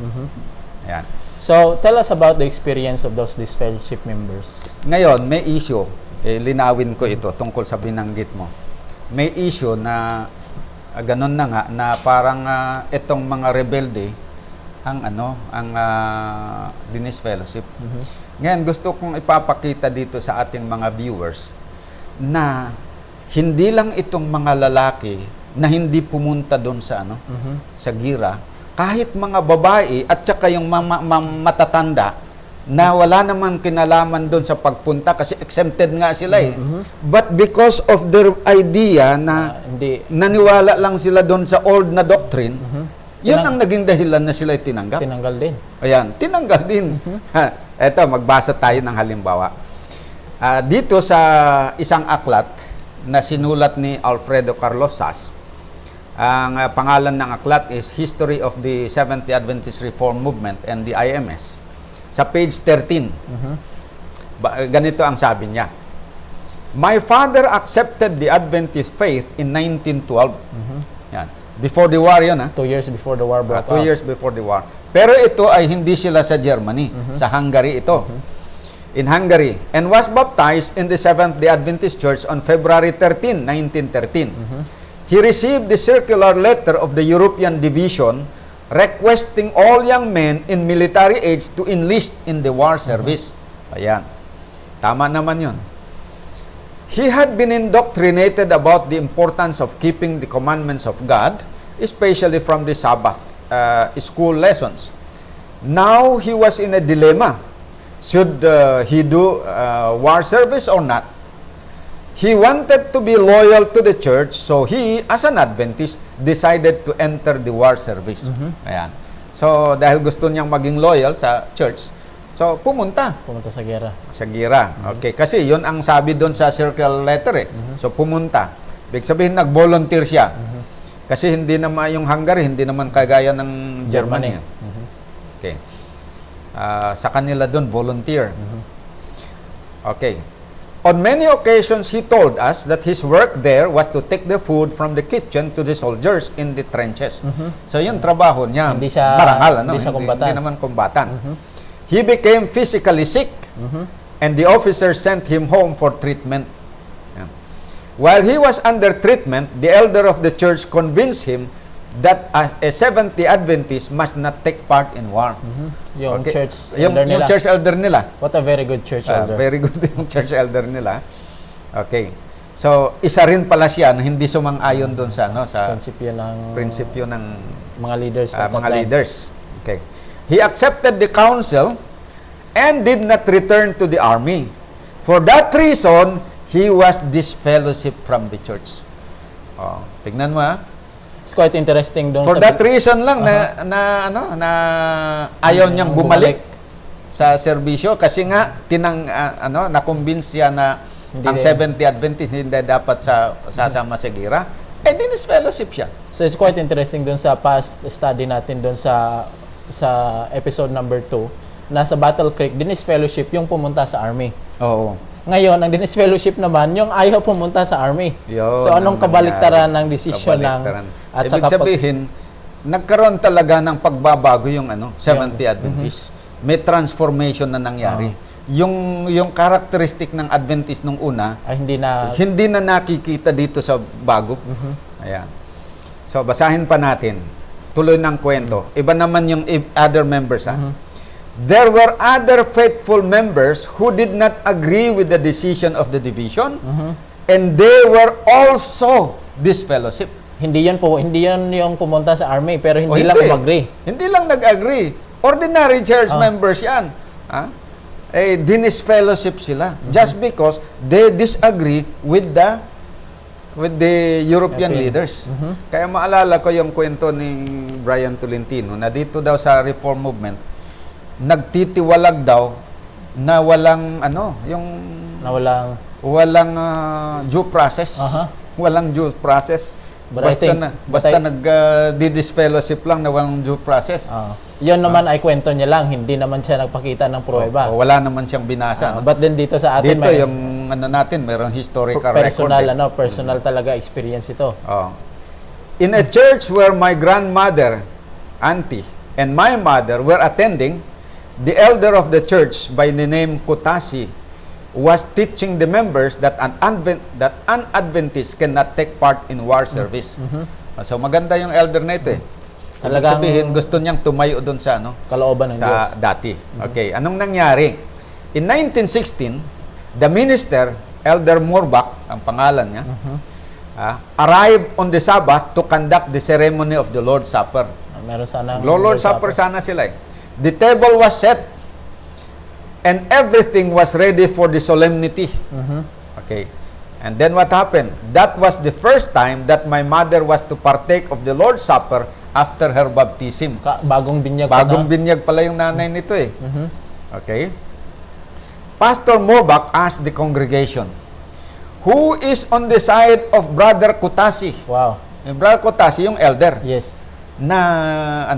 Yan. So, tell us about the experience of those disfellowship members. Ngayon, may issue. Linawin ko ito tungkol sa binanggit mo. May issue na ganun na nga, na parang itong mga rebelde ang dinisfellowship. Ngayon, gusto kong ipapakita dito sa ating mga viewers na hindi lang itong mga lalaki na hindi pumunta doon sa sa gira, kahit mga babae at saka yung matatanda, na wala naman kinalaman doon sa pagpunta kasi exempted nga sila eh. But because of their idea na Hindi. naniwala lang sila doon sa old na doctrine, yun ang naging dahilan na sila tinanggap. Tinanggal din. Ayan, tinanggal din. Eto, magbasa tayo ng halimbawa. Dito sa isang aklat na sinulat ni Alfredo Carlos Sass, ang pangalan ng aklat is History of the Seventh-day Adventist Reform Movement and the IMS. Sa page 13, ganito ang sabi niya. My father accepted the Adventist faith in 1912. Yan. Before the war yun, 2 years before the war broke 2 out. years before the war. Pero ito ay hindi sila sa Germany. Sa Hungary ito. In Hungary. And was baptized in the Seventh-day Adventist Church on February 13, 1913. He received the circular letter of the European Division requesting all young men in military age to enlist in the war service. Ayan. Tama naman yun. He had been indoctrinated about the importance of keeping the commandments of God, especially from the Sabbath school lessons. Now he was in a dilemma. Should he do war service or not? He wanted to be loyal to the church, so he, as an Adventist, decided to enter the war service. Ayan. So, dahil gusto niyang maging loyal sa church, so pumunta Pumunta sa gera. sa gira. Okay, kasi yun ang sabi doon sa circle letter eh. So, pumunta. Ibig sabihin, nag-volunteer siya. Kasi hindi naman yung Hungary, hindi naman kagaya ng Germany. Okay. Sa kanila doon, volunteer. Okay. On many occasions, he told us that his work there was to take the food from the kitchen to the soldiers in the trenches. So, yung trabaho niya, Hindi siya- marangal, ano? hindi siya kumbatan. Hindi naman kumbatan. He became physically sick, and the officer sent him home for treatment. Yan. While he was under treatment, the elder of the church convinced him that a Seventh-day Adventist must not take part in war. Yung Okay. church Yung elder nila. church elder nila. What a very good church elder. Very good yung church elder nila. Okay. So, isa rin pala siya na hindi sumang-ayon doon sa prinsipyo ng mga leaders. at that mga time. leaders. Okay. He accepted the counsel and did not return to the army. For that reason, he was disfellowship from the church. Tignan mo It's quite interesting doon For that reason lang na ayaw niyang bumalik sa serbisyo kasi nga na-convince siya na Hindi ang din. Seventh-day Adventist hindi dapat sasama sa gira. Dinis fellowship siya. So it's quite interesting doon sa past study natin doon sa episode number 2 na sa Battle Creek, Dinis Fellowship yung pumunta sa army. Oo. Ngayon, ang Dinis Fellowship naman, yung ayaw pumunta sa army. Yun, So anong ang kabaliktaran nangyari. ng desisyon ng... Kabaliktaran. At Ibig saka sabihin, nagkaroon talaga ng pagbabago yung Seventh-day Adventist. May transformation na nangyari. Yung characteristic ng Adventist nung una, ay hindi na nakikita dito sa bago. Ayan. So, basahin pa natin. Tuloy ng kwento. Iba naman yung other members. There were other faithful members who did not agree with the decision of the division, and they were also disfellowship. Hindi yan yung pumunta sa army pero hindi lang mag-agree. Hindi lang nag-agree. Ordinary church members yan. Dinisfellowship sila just because they disagree with the European leaders. Kaya maalala ko yung kwento ni Brian Tolentino na dito daw sa Reform Movement, nagtitiwalag daw na walang due process. Walang due process. Basta nag-disfellowship lang na walang due process. Yun naman ay kwento niya lang, hindi naman siya nagpakita ng pruweba. Wala naman siyang binasa. But then dito sa atin Dito yung mayroong historical personal record. Personal talaga experience ito. In a church where my grandmother, auntie, and my mother were attending, the elder of the church by the name Kutasi was teaching the members that an Adventist cannot take part in war service. So maganda yung elder na ito eh. Ibig sabihin, gusto niyang tumayo doon sa kalooban ng Diyos. dati. Okay, anong nangyari? In 1916, the minister, Elder Murbach, ang pangalan niya, arrived on the Sabbath to conduct the ceremony of the Lord's Supper. Meron sanang Lord's Supper sana sila eh. The table was set and everything was ready for the solemnity. Okay. And then what happened? That was the first time that my mother was to partake of the Lord's Supper after her baptism. Bagong binyag pa Bagong na. binyag pala yung nanay nito eh. Okay. Pastor Morbach asked the congregation, who is on the side of Brother Kutasi? Wow. Yung Brother Kutasi, yung elder, Yes. na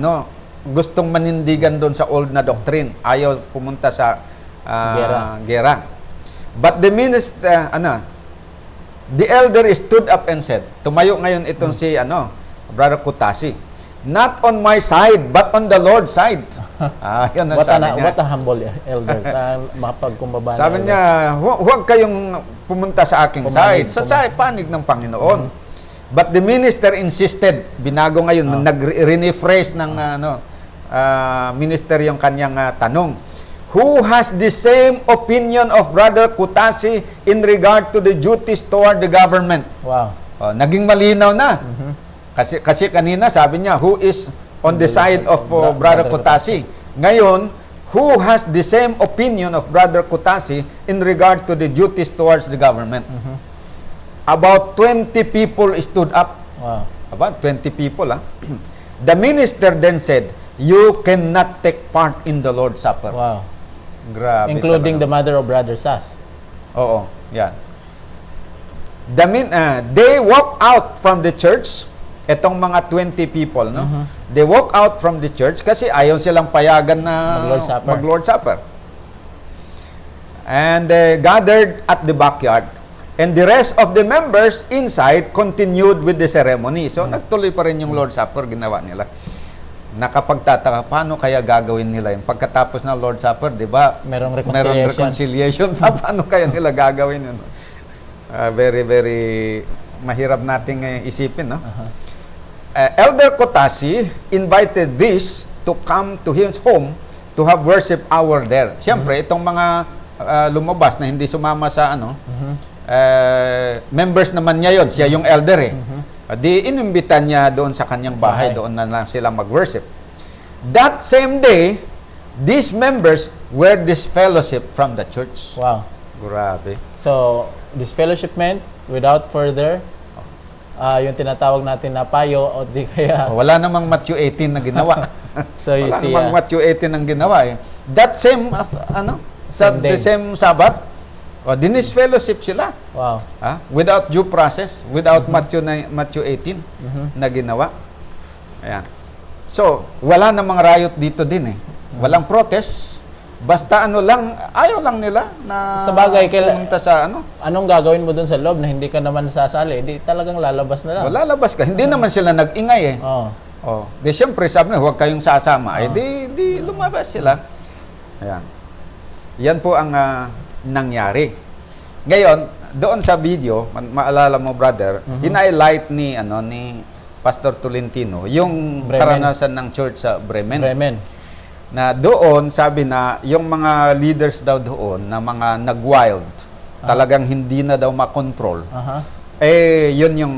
gustong manindigan doon sa old na doctrine. Ayaw pumunta sa gera. But the minister, the elder stood up and said, tumayo ngayon itong si Brother Kutasi, not on my side, but on the Lord's side. Yun ang sabi niya. What a humble elder. Mapagkumbaba. Sabi niya, huwag kayong pumunta sa aking side. Sa panig ng Panginoon. But the minister insisted, binago ngayon, nag-rephrase ng minister yung kanyang tanong. Who has the same opinion of Brother Kutasi in regard to the duties toward the government? Wow. Naging malinaw na. Kasi kanina sabi niya, who is on the side of Brother Kutasi? Ngayon, who has the same opinion of Brother Kutasi in regard to the duties towards the government? About 20 people stood up. Wow. About 20 people. The minister then said, you cannot take part in the Lord's Supper. Wow. Grabe Including the talaga. mother of Brother Sas. Oo, yan. They walk out from the church, etong mga 20 people, no? They walk out from the church kasi ayaw silang payagan na mag-Lord's Supper. And they gathered at the backyard. And the rest of the members inside continued with the ceremony. So, nagtuloy pa rin yung Lord's Supper, ginawa nila. Nakapagtataka, paano kaya gagawin nila yun? Pagkatapos ng Lord's Supper, di ba? Merong reconciliation. Paano kaya nila gagawin yun? Very, very mahirap nating isipin, no? Elder Kutasi invited this to come to his home to have worship hour there. Siyempre, itong mga lumabas na hindi sumama sa members naman niya yun. Siya yung elder eh. Di inimbitan niya doon sa kanyang bahay, doon na lang sila mag-worship. That same day, these members were disfellowship from the church. Wow. Grabe. So, disfellowshipment without further, yung tinatawag natin na payo o di kaya... Wala namang Matthew 18 na ginawa. So, you Wala see... namang Matthew 18 ang ginawa eh. That same, the same Sabbath, dinisfellowship sila. Wow. Without due process, without Matthew 18 na ginawa. Ayan. So, wala namang riot dito din eh. Walang protest. Basta ayaw lang nila na sa bagay, pumunta sa anong gagawin mo dun sa loob na hindi ka naman sasali? Di talagang lalabas na lang. Lalabas ka. Hindi naman sila nag-ingay eh. Di siyempre sabi na, huwag kayong sasama. Di lumabas sila. Ayan. Yan po ang nangyari. Ngayon, doon sa video, maalala mo brother, hinighlight ni Pastor Tolentino yung karanasan ng church sa Bremen. Na doon sabi na yung mga leaders daw doon na mga nag-wild, talagang hindi na daw makontrol. Yun yung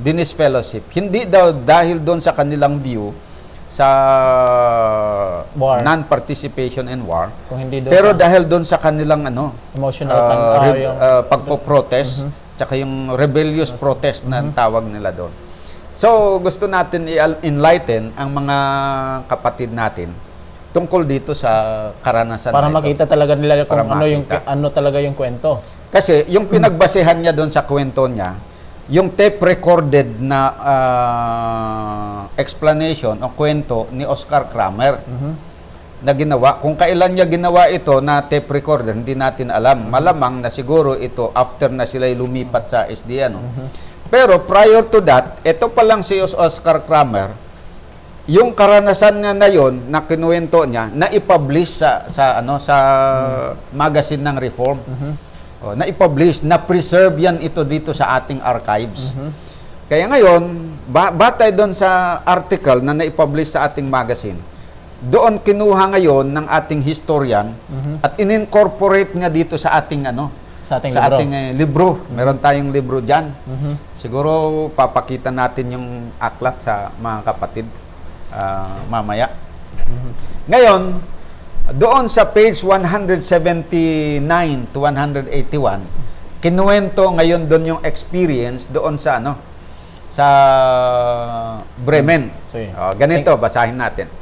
dinisfellowship. Hindi daw dahil doon sa kanilang view sa non-participation in war. Kung hindi doon pero dahil doon sa kanilang emotional pagpo-protest, tsaka yung rebellious protest na tawag nila doon. So, gusto natin i-enlighten ang mga kapatid natin tungkol dito sa karanasan para na ito. makita talaga nila kung Para ano talaga yung kwento. Kasi yung pinagbasehan niya doon sa kwento niya, yung tape recorded na explanation o kwento ni Oscar Kramer na ginawa. Kung kailan niya ginawa ito na tape recorder, hindi natin alam. Malamang na siguro ito after na sila lumipat sa SD. Pero prior to that, ito pa lang si Oscar Kramer, yung karanasan niya na yon na kinuwento niya, na i-publish sa magazine ng Reform. Na i-publish, na preserve yan ito dito sa ating archives. Kaya ngayon, batay doon sa article na na-i-publish sa ating magazine, doon kinuha ngayon ng ating historian at in-incorporate niya dito sa ating sa ating libro. Meron tayong libro diyan. Siguro papakita natin yung aklat sa mga kapatid mamaya. Ngayon, Doon sa page 179 to 181, kinuwento ngayon doon yung experience doon sa sa Bremen. Sige. Ganito, basahin natin.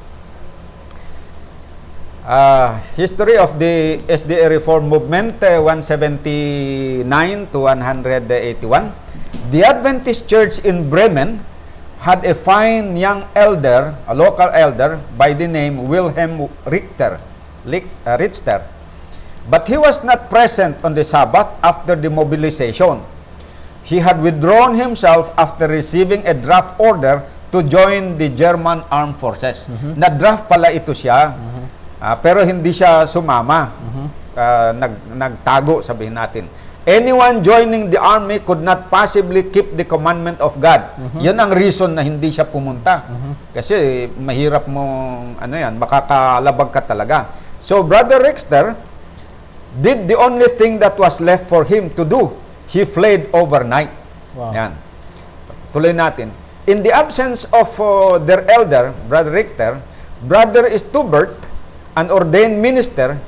History of the SDA Reform Movement, 179 to 181. The Adventist Church in Bremen had a fine young elder, a local elder, by the name Wilhelm Richter. But he was not present on the Sabbath after the mobilization. He had withdrawn himself after receiving a draft order to join the German Armed Forces. Na-draft pala ito siya, pero hindi siya sumama. Nagtago, sabihin natin. Anyone joining the army could not possibly keep the commandment of God. Yan ang reason na hindi siya pumunta. Kasi mahirap mong, makakalabag ka talaga. So, Brother Richter did the only thing that was left for him to do. He fled overnight. Wow. Yan. Tuloy natin. In the absence of their elder, Brother Richter, Brother Stubert, an ordained minister,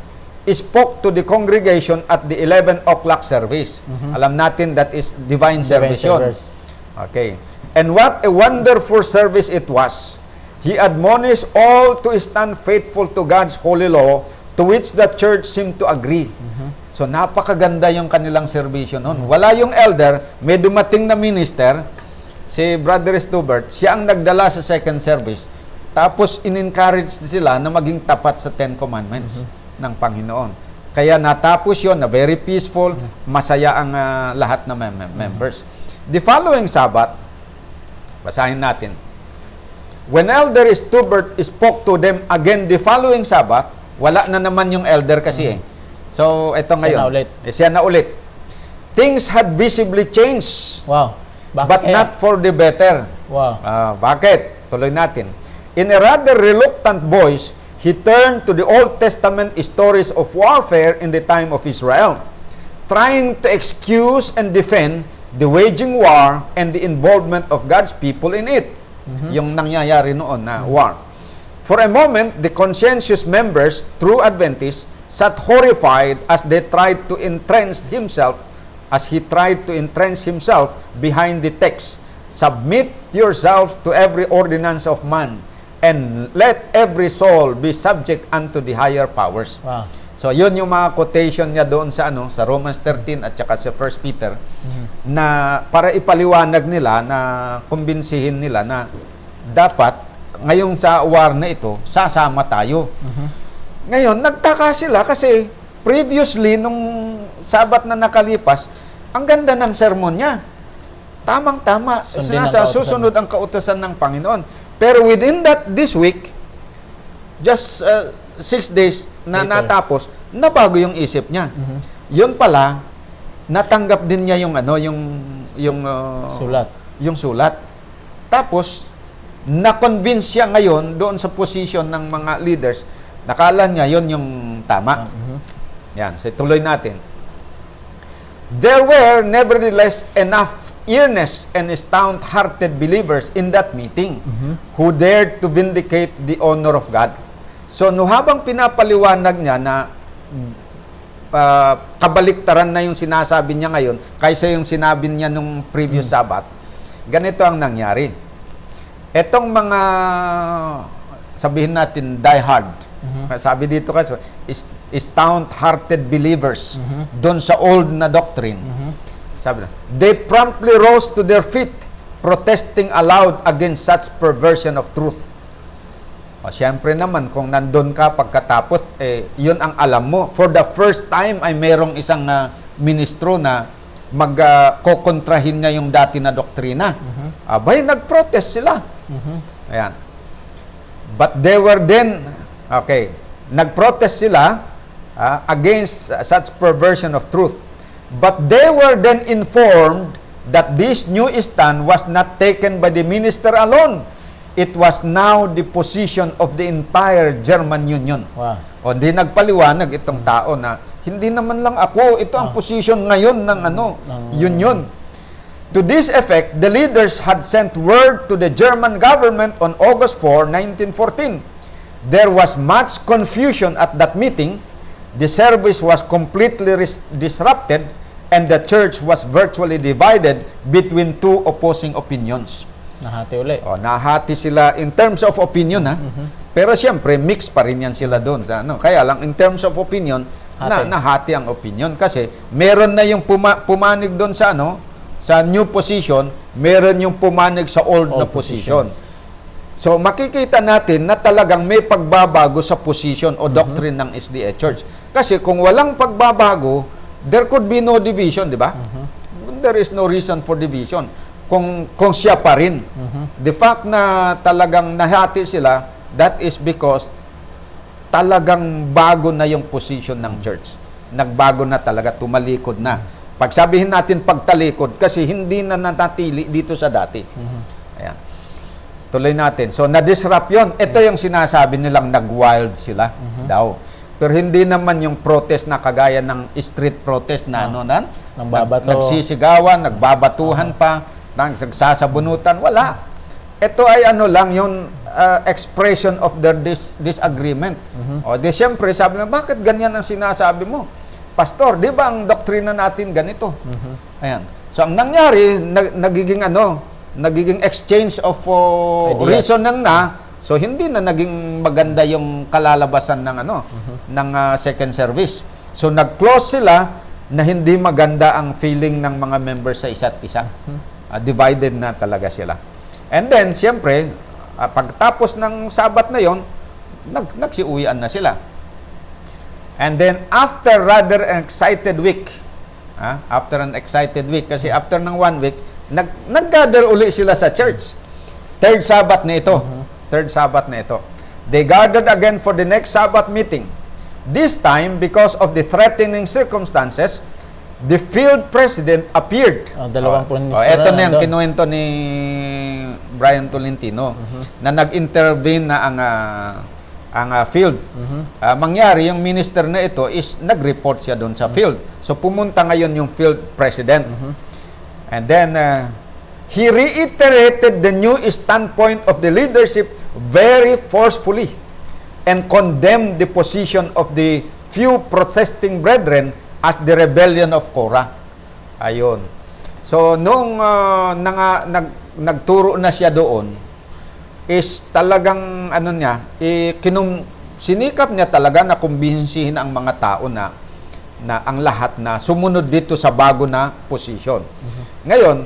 spoke to the congregation at the 11 o'clock service. Alam natin that is divine service yun. Okay. And what a wonderful service it was. He admonished all to stand faithful to God's holy law, to which the church seemed to agree. So napakaganda yung kanilang serbisyo noon. Wala yung elder, may dumating na minister, si Brother Stubert, siya ang nagdala sa second service. Tapos in-encourage sila na maging tapat sa Ten Commandments ng Panginoon. Kaya natapos yon na very peaceful, masaya ang lahat ng members. The following Sabbath, basahin natin. When Elder Stubert spoke to them again the following Sabbath, wala na naman yung elder kasi So, ito ngayon. Siya na ulit. Things had visibly changed. Wow. But not for the better. Wow. Bakit? Tuloy natin. In a rather reluctant voice, he turned to the Old Testament stories of warfare in the time of Israel, trying to excuse and defend the waging war and the involvement of God's people in it. Yung nangyayari noon na war. For a moment, the conscientious members, true Adventists, sat horrified as they tried to entrench himself, behind the text, submit yourselves to every ordinance of man, and let every soul be subject unto the higher powers. Wow. So, yun yung mga quotation niya doon sa sa Romans 13 at saka sa 1 Peter, na para ipaliwanag nila, na kumbinsihin nila na dapat ngayong sa war na ito, sasama tayo. Ngayon, nagtaka sila kasi previously, nung Sabat na nakalipas, ang ganda ng sermon niya. Tamang-tama. Susunod ang kautusan ng Panginoon. Pero within this week, just 6 days na natapos, nabago yung isip niya. Yun pala, natanggap din niya yung sulat. Yung sulat. Tapos, na-convince siya ngayon doon sa position ng mga leaders. Nakala niya yun yung tama. Yan, so tuloy natin. There were nevertheless enough earnest and stout-hearted believers in that meeting who dared to vindicate the honor of God. So, habang pinapaliwanag niya na kabaliktaran na yung sinasabi niya ngayon kaysa yung sinabi niya nung previous Sabbath, ganito ang nangyari. Etong mga, sabihin natin, die-hard. Sabi dito kasi, stout-hearted believers doon sa old na doctrine. Sabi na, they promptly rose to their feet, protesting aloud against such perversion of truth. O, siyempre naman, kung nandun ka pagkatapos, yun ang alam mo. For the first time, ay merong isang ministro na magkokontrahin niya yung dati na doktrina. Abay, nag-protest sila. Ayan. But they were then, nag-protest sila against such perversion of truth. But they were then informed that this new stand was not taken by the minister alone. It was now the position of the entire German Union. Wow. O di nagpaliwanag itong tao na hindi naman lang ako, ito ang position ngayon ng union. To this effect, the leaders had sent word to the German government on August 4, 1914. There was much confusion at that meeting. The service was completely disrupted and the church was virtually divided between two opposing opinions. Nahati uli. Nahati sila in terms of opinion, ha? Pero siyempre, mix pa rin yan sila doon. Kaya lang, in terms of opinion, nahati ang opinion. Kasi, meron na yung pumanig doon sa, sa new position, meron yung pumanig sa old na position. So, makikita natin na talagang may pagbabago sa position o doctrine ng SDA Church. Kasi kung walang pagbabago, there could be no division, di ba? There is no reason for division. Kung siya pa rin. The fact na talagang nahati sila, that is because talagang bago na yung position ng church. Nagbago na talaga, tumalikod na. Pagsabihin natin pagtalikod, kasi hindi na nanatili dito sa dati. Ayan. Tuloy natin. So, na-disrupt yun. Ito yung sinasabi nilang nag-wild sila daw. Pero hindi naman yung protest na kagaya ng street protest na nagsisigawan, nagbabatuhan pa, nagsasabunutan. Wala. Ito ay lang yung expression of their disagreement. O di siyempre, sabi na, bakit ganyan ang sinasabi mo? Pastor, di ba ang doktrina natin ganito? Ayan. So, ang nangyari, nagiging exchange of reasoning na, so hindi na naging maganda yung kalalabasan ng ng second service. So nag-close sila na hindi maganda ang feeling ng mga members sa isa't isa. Divided na talaga sila. And then siyempre, pagtapos ng Sabat na yon, nagsiuwian na sila. And then after rather an excited week, kasi after ng 1 week, nag-gather uli sila sa church. Third Sabbath na ito. They gathered again for the next Sabbath meeting. This time, because of the threatening circumstances, the field president appeared. Dalawang ministro ito na yung kinuwento ni Brian Tolentino na nag-intervene na ang field. Mangyari, yung minister na ito is nag-report siya doon sa field. So, pumunta ngayon yung field president. And then, he reiterated the new standpoint of the leadership very forcefully and condemned the position of the few protesting brethren as the rebellion of Korah. Ayun. So, nung nagturo na siya doon, is talagang, sinikap niya talaga na kumbinsihin ang mga tao na ang lahat na sumunod dito sa bago na posisyon. Ngayon,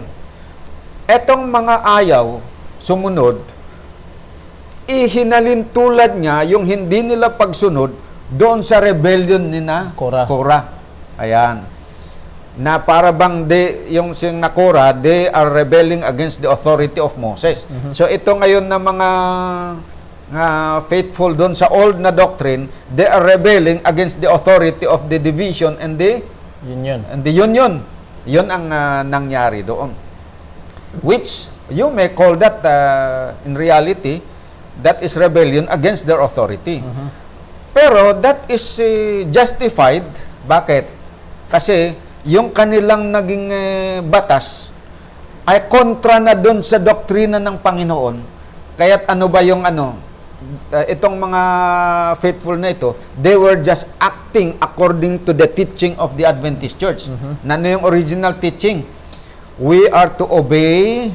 etong mga ayaw sumunod, ihinalin tulad niya yung hindi nila pagsunod doon sa rebellion ni Korah. Ayan. Na para bang yung siyang Korah, they are rebelling against the authority of Moses. So ito ngayon na mga faithful doon sa old na doctrine, they are rebelling against the authority of the division and the union. Yun ang nangyari doon. Which you may call that in reality, that is rebellion against their authority. Pero that is justified. Bakit? Kasi yung kanilang naging batas ay kontra na doon sa doktrina ng Panginoon. Kaya't ano ba yung itong mga faithful na ito, they were just acting according to the teaching of the Adventist Church. Na yung original teaching? We are to obey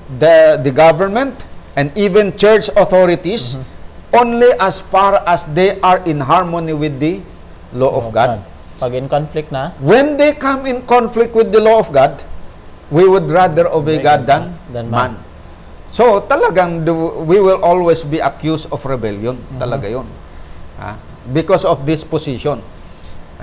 the government and even church authorities only as far as they are in harmony with the law of God. Pag in conflict na? When they come in conflict with the law of God, we would rather obey God than man. So, talagang we will always be accused of rebellion. Talaga yun. Because of this position.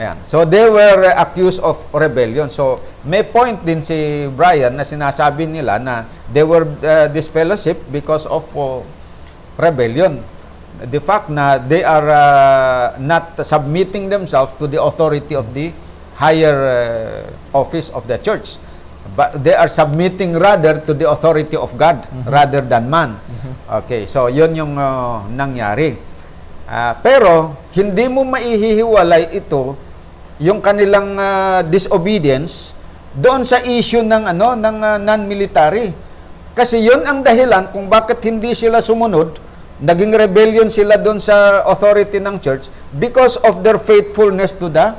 Ayan. So, they were accused of rebellion. So, may point din si Brian na sinasabi nila na they were this fellowship because of rebellion. The fact na they are not submitting themselves to the authority of the higher office of the church. But they are submitting rather to the authority of God rather than man. Okay, so yun yung nangyari. Pero hindi mo maihihiwalay ito yung kanilang disobedience doon sa issue ng non-military. Kasi yun ang dahilan kung bakit hindi sila sumunod naging rebellion sila doon sa authority ng church because of their faithfulness to the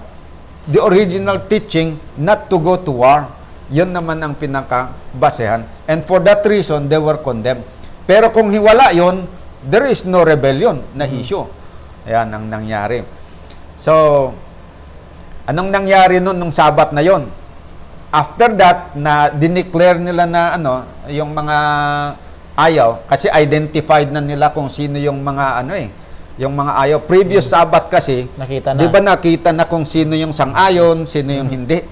original teaching not to go to war. Yun naman ang pinakabasehan. And for that reason, they were condemned. Pero kung hiwala yun, there is no rebellion na issue. Ayan ang nangyari. So, anong nangyari nun nung Sabat na yon? After that, na dineclare nila na yung mga ayaw, kasi identified na nila kung sino yung mga yung mga ayaw. Previous Sabat kasi, Nakita na. di ba nakita na kung sino yung sang-ayon, sino yung hindi.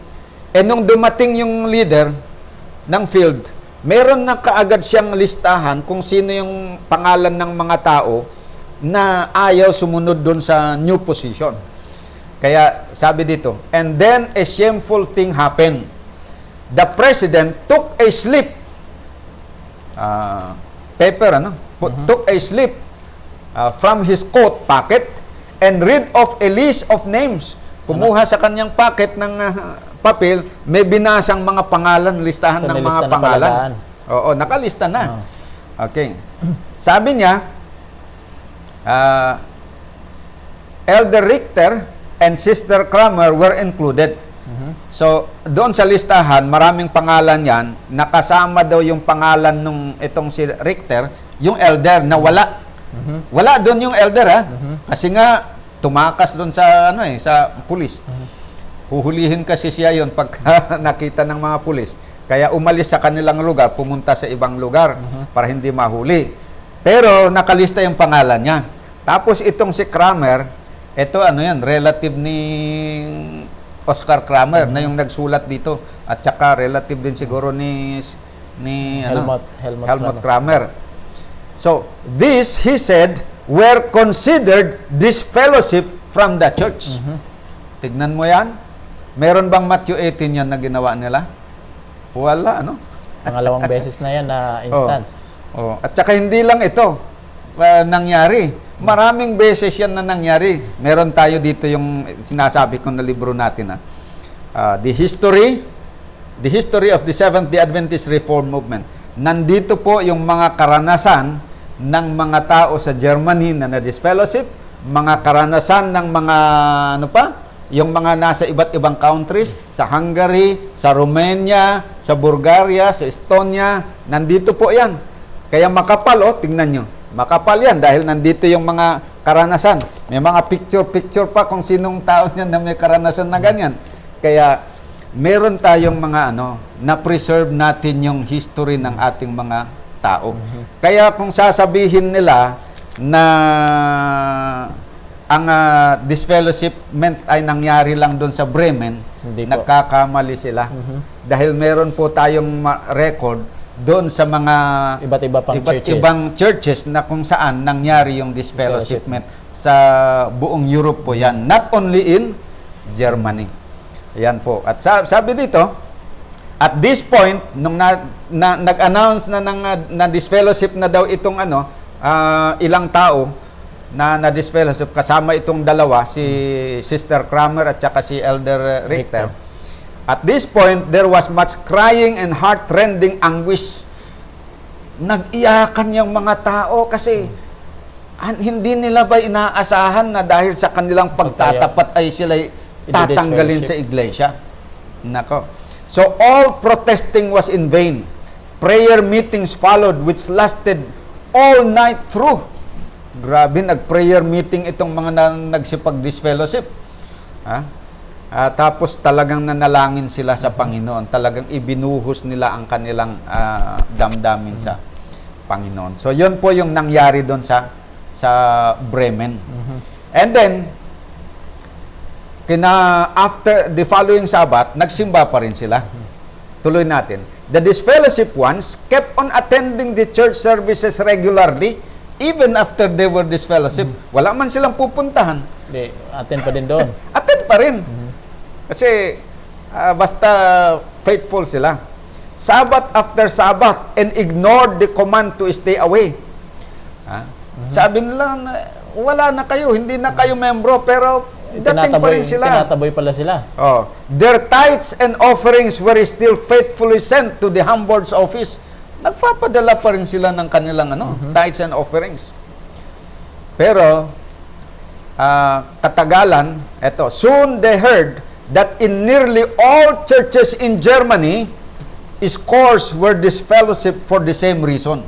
Eh nung dumating yung leader ng field, meron na kaagad siyang listahan kung sino yung pangalan ng mga tao na ayaw sumunod doon sa new position. Kaya sabi dito, and then a shameful thing happened. The president took a slip, took a slip from his coat pocket and read off a list of names. Kumuha sa kanyang pocket ng papel, may binasang mga pangalan, listahan So, ng may mga lista na pangalan. pala daan. Oo, nakalista na. Okay. Sabi niya, Elder Richter and Sister Kramer were included. So, doon sa listahan, maraming pangalan yan. Nakasama daw yung pangalan nung itong si Richter, yung elder na wala. Wala doon yung elder, ha? Kasi nga, tumakas doon sa, sa pulis. Huhulihin kasi siya yon pagka nakita ng mga pulis. Kaya umalis sa kanilang lugar, pumunta sa ibang lugar para hindi mahuli. Pero nakalista yung pangalan niya. Tapos itong si Kramer, ito relative ni Oscar Kramer na yung nagsulat dito. At saka relative din siguro ni Helmut Kramer. So, this, he said, were considered disfellowship from the church. Tignan mo yan. Meron bang Matthew 18 yan na ginawa nila? Wala, Pangalawang beses na yan na instance. At saka hindi lang ito nangyari. Maraming beses yan na nangyari. Meron tayo dito yung sinasabi ko na libro natin. The history of the Seventh-day Adventist Reform Movement. Nandito po yung mga karanasan ng mga tao sa Germany na na-disfellowship, mga karanasan ng mga yung mga nasa iba't ibang countries, sa Hungary, sa Romania, sa Bulgaria, sa Estonia, nandito po yan. Kaya makapal, tingnan nyo. Makapal yan dahil nandito yung mga karanasan. May mga picture pa kung sinong tao niyan na may karanasan na ganyan. Kaya meron tayong mga na-preserve natin yung history ng ating mga tao. Kaya kung sasabihin nila na ang disfellowshipment ay nangyari lang doon sa Bremen, nagkakamali sila. Dahil meron po tayong record doon sa mga iba't ibang churches na kung saan nangyari yung disfellowshipment sa buong Europe po yan. Not only in Germany. Ayan po. At sabi dito, at this point, nung nag-announce na disfellowship na daw itong ilang tao na disfellowship, kasama itong dalawa, si Sister Kramer at saka si Elder Richter. At this point, there was much crying and heart-rending anguish. Nag-iyakan yung mga tao kasi hindi nila ba inaasahan na dahil sa kanilang pagtatapat ay sila tatanggalin sa iglesia? Nako. So, all protesting was in vain. Prayer meetings followed which lasted all night through. Grabe, nag-prayer meeting itong mga nagsipag-disfellowship. Tapos talagang nanalangin sila sa Panginoon. Talagang ibinuhos nila ang kanilang damdamin sa Panginoon. So, yun po yung nangyari doon sa Bremen. And then, after the following Sabbath, nagsimba pa rin sila. Tuloy natin. The disfellowship ones kept on attending the church services regularly even after they were disfellowship. Wala man silang pupuntahan. Attend pa din doon. Attend pa rin. Kasi basta faithful sila. Sabbath after Sabbath and ignored the command to stay away. Sabi nila, wala na kayo, hindi na kayo membro, pero dating pa rin sila. Tinataboy pala sila. Their tithes and offerings were still faithfully sent to the Hamburg's office. Nagpapadala pa rin sila ng kanilang tithes and offerings. Pero, katagalan, eto, soon they heard that in nearly all churches in Germany, scores were disfellowship for the same reason.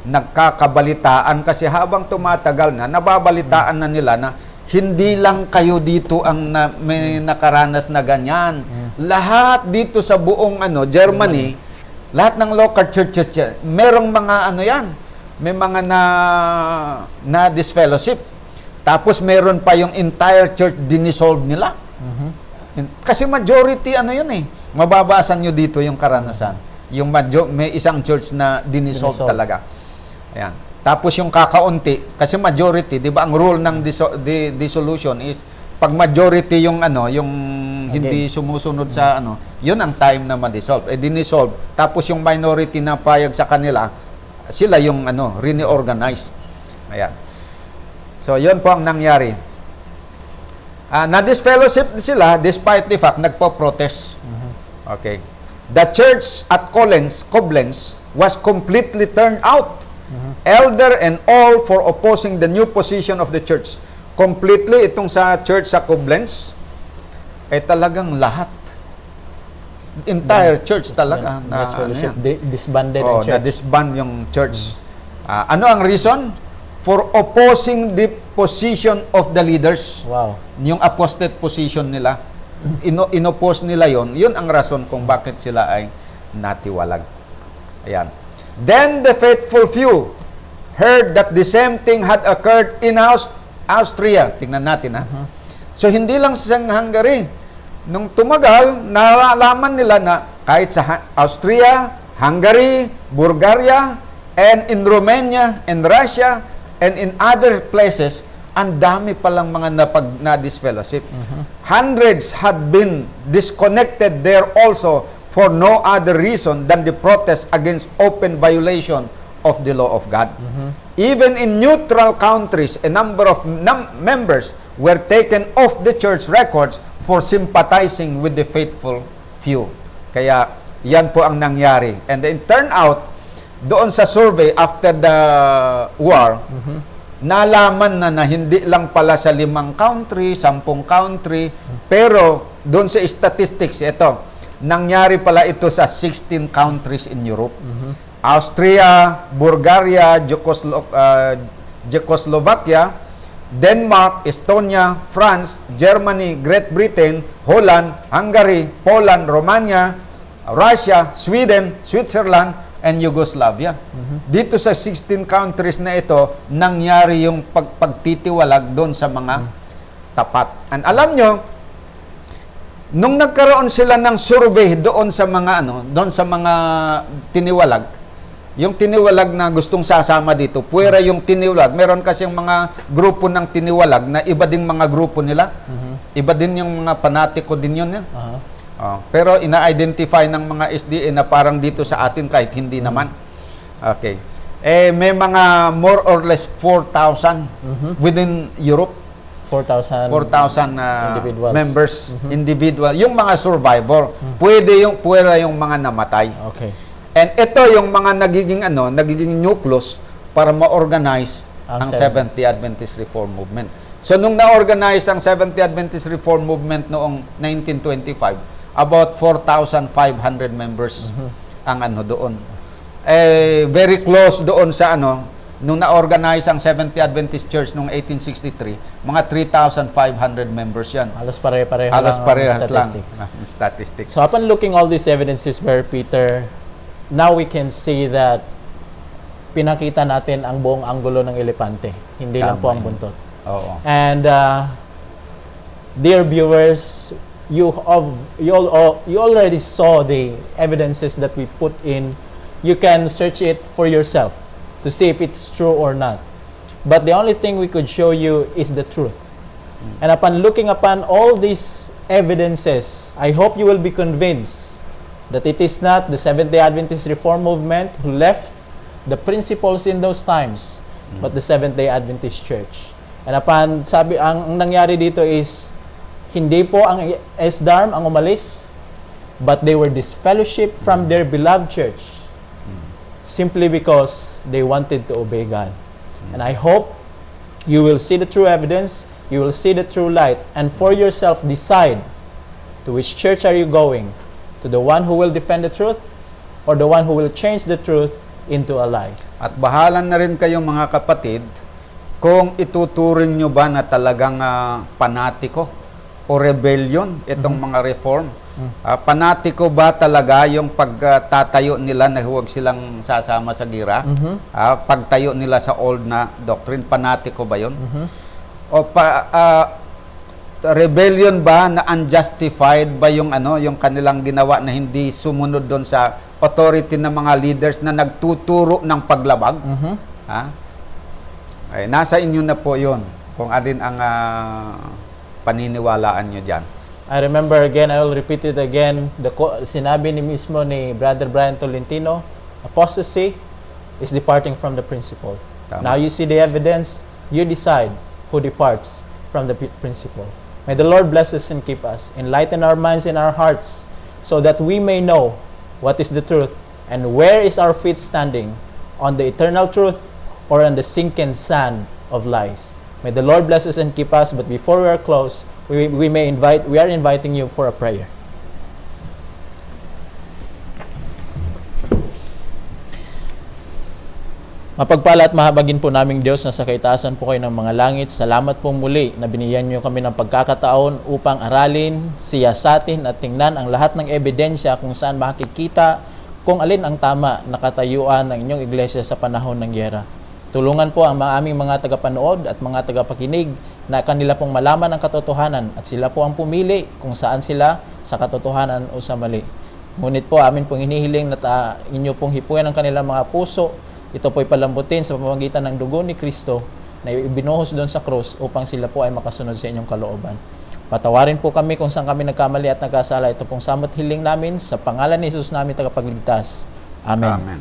Nagkakabalitaan kasi habang tumatagal na, nababalitaan na nila na hindi lang kayo dito ang may nakaranas na ganyan. Lahat dito sa buong Germany, lahat ng local churches, merong mga yan, may mga na disfellowship. Tapos meron pa yung entire church dinisolve nila. Kasi majority yun mababasa nyo dito yung karanasan. Yung may isang church na dinisolve talaga. Ayan. Tapos yung kakaunti, kasi majority, di ba ang rule ng dissolution is pag majority yung yung hindi sumusunod sa yun ang time na ma-dissolve. Dinisolve. Tapos yung minority na payag sa kanila, sila yung reorganize. Ayan. So yun po ang nangyari. Na-disfellowship sila despite the fact nagpo-protest. Okay. The church at Koblenz was completely turned out. Elder and all for opposing the new position of the church. Completely itong sa church sa Koblenz talagang lahat. Entire church talaga na disbanded ang church. Na-disband yung church. Ano ang reason? For opposing the position of the leaders. Wow. Yung apostate position nila. Inopose nila yon. Yun ang rason kung bakit sila ay natiwalag. Ayan. Then the faithful few heard that the same thing had occurred in Austria. Tingnan natin So hindi lang sa Hungary. Nung tumagal, nalalaman nila na kahit sa Austria, Hungary, Bulgaria, and in Romania, and Russia, and in other places, ang dami palang mga na-disfellowship. Hundreds had been disconnected there also for no other reason than the protest against open violation of the law of God. Even in neutral countries, a number of members were taken off the church records for sympathizing with the faithful few. Kaya yan po ang nangyari. And then turn out, doon sa survey after the war, nalaman na hindi lang pala sa 5 country, 10 country, pero doon sa statistics, ito, nangyari pala ito sa 16 countries in Europe. Austria, Bulgaria, Czechoslovakia, Denmark, Estonia, France, Germany, Great Britain, Holland, Hungary, Poland, Romania, Russia, Sweden, Switzerland, and Yugoslavia. Dito sa 16 countries na ito, nangyari yung pagtitiwalag doon sa mga tapat. And alam nyo, nung nagkaroon sila ng survey doon sa mga doon sa mga tiniwalag, yung tiniwalag na gustong sasama dito, puwera yung tiniwalag. Meron kasi yung mga grupo ng tiniwalag na iba ding mga grupo nila. Iba din yung mga panatiko din yun. Pero ina-identify ng mga SDA na parang dito sa atin kahit hindi naman. Okay. May mga more or less 4,000 within Europe. 4,000 individuals. Members, individual. Yung mga survivor, puwera yung mga namatay. Okay. And ito yung mga nagiging nucleus para ma-organize ang Seventh-day Adventist Reform Movement. So nung na-organize ang Seventh-day Adventist Reform Movement noong 1925, about 4,500 members ang doon. Very close doon sa nung na-organize ang Seventh-day Adventist Church noong 1863, mga 3,500 members yan. Halos pare-pareho lang statistics. So upon looking all these evidences, Brother Peter, now we can see that pinakita natin ang buong anggulo ng elepante. Hindi lang po ang buntot. Oo. And dear viewers, you already saw the evidences that we put in. You can search it for yourself to see if it's true or not. But the only thing we could show you is the truth. And upon looking upon all these evidences, I hope you will be convinced that it is not the Seventh-day Adventist Reform Movement who left the principles in those times, but the Seventh-day Adventist Church. And upon ang nangyari dito is, hindi po ang SDARM ang umalis, but they were disfellowship from their beloved church simply because they wanted to obey God. And I hope You will see the true evidence, you will see the true light, and for yourself decide to which church are you going? To the one who will defend the truth or the one who will change the truth into a lie? At bahala na rin kayong mga kapatid kung ituturing nyo ba na talagang panatiko o rebellion itong mga reform. Panatiko ba talaga yung pagtatayo nila na huwag silang sasama sa gira? Pagtayo nila sa old na doctrine, panatiko ba yun? O rebellion ba na unjustified ba yung yung kanilang ginawa na hindi sumunod doon sa authority ng mga leaders na nagtuturo ng paglabag? Ay, nasa inyo na po yun kung alin ang paniniwalaan nyo dyan. I remember again, I will repeat it again, sinabi ni mismo ni Brother Brian Tolentino, apostasy is departing from the principle. Tama. Now you see the evidence, you decide who departs from the principle. May the Lord bless us and keep us, enlighten our minds and our hearts, so that we may know what is the truth and where is our feet standing, on the eternal truth or on the sinking sand of lies. May the Lord bless us and keep us, but before we are close, we are inviting you for a prayer. Mapagpala at mahabagin po naming Diyos na sa kaitaasan po kayo ng mga langit. Salamat po muli na binigyan niyo kami ng pagkakataon upang aralin, siyasatin at tingnan ang lahat ng ebidensya kung saan makikita kung alin ang tama na katayuan ng inyong iglesia sa panahon ng gyera. Tulungan po ang aming mga tagapanood at mga tagapakinig na kanila pong malaman ang katotohanan at sila po ang pumili kung saan sila sa katotohanan o sa mali. Ngunit po amin pong hinihiling na inyo pong hipuin ang kanilang mga puso. Ito po'y palambutin sa pamamagitan ng dugo ni Kristo na ibinuhos doon sa krus upang sila po ay makasunod sa inyong kalooban. Patawarin po kami kung saan kami nagkamali at nagkasala. Ito pong samot hiling namin sa pangalan ni Jesus namin tagapagligtas. Amen. Amen.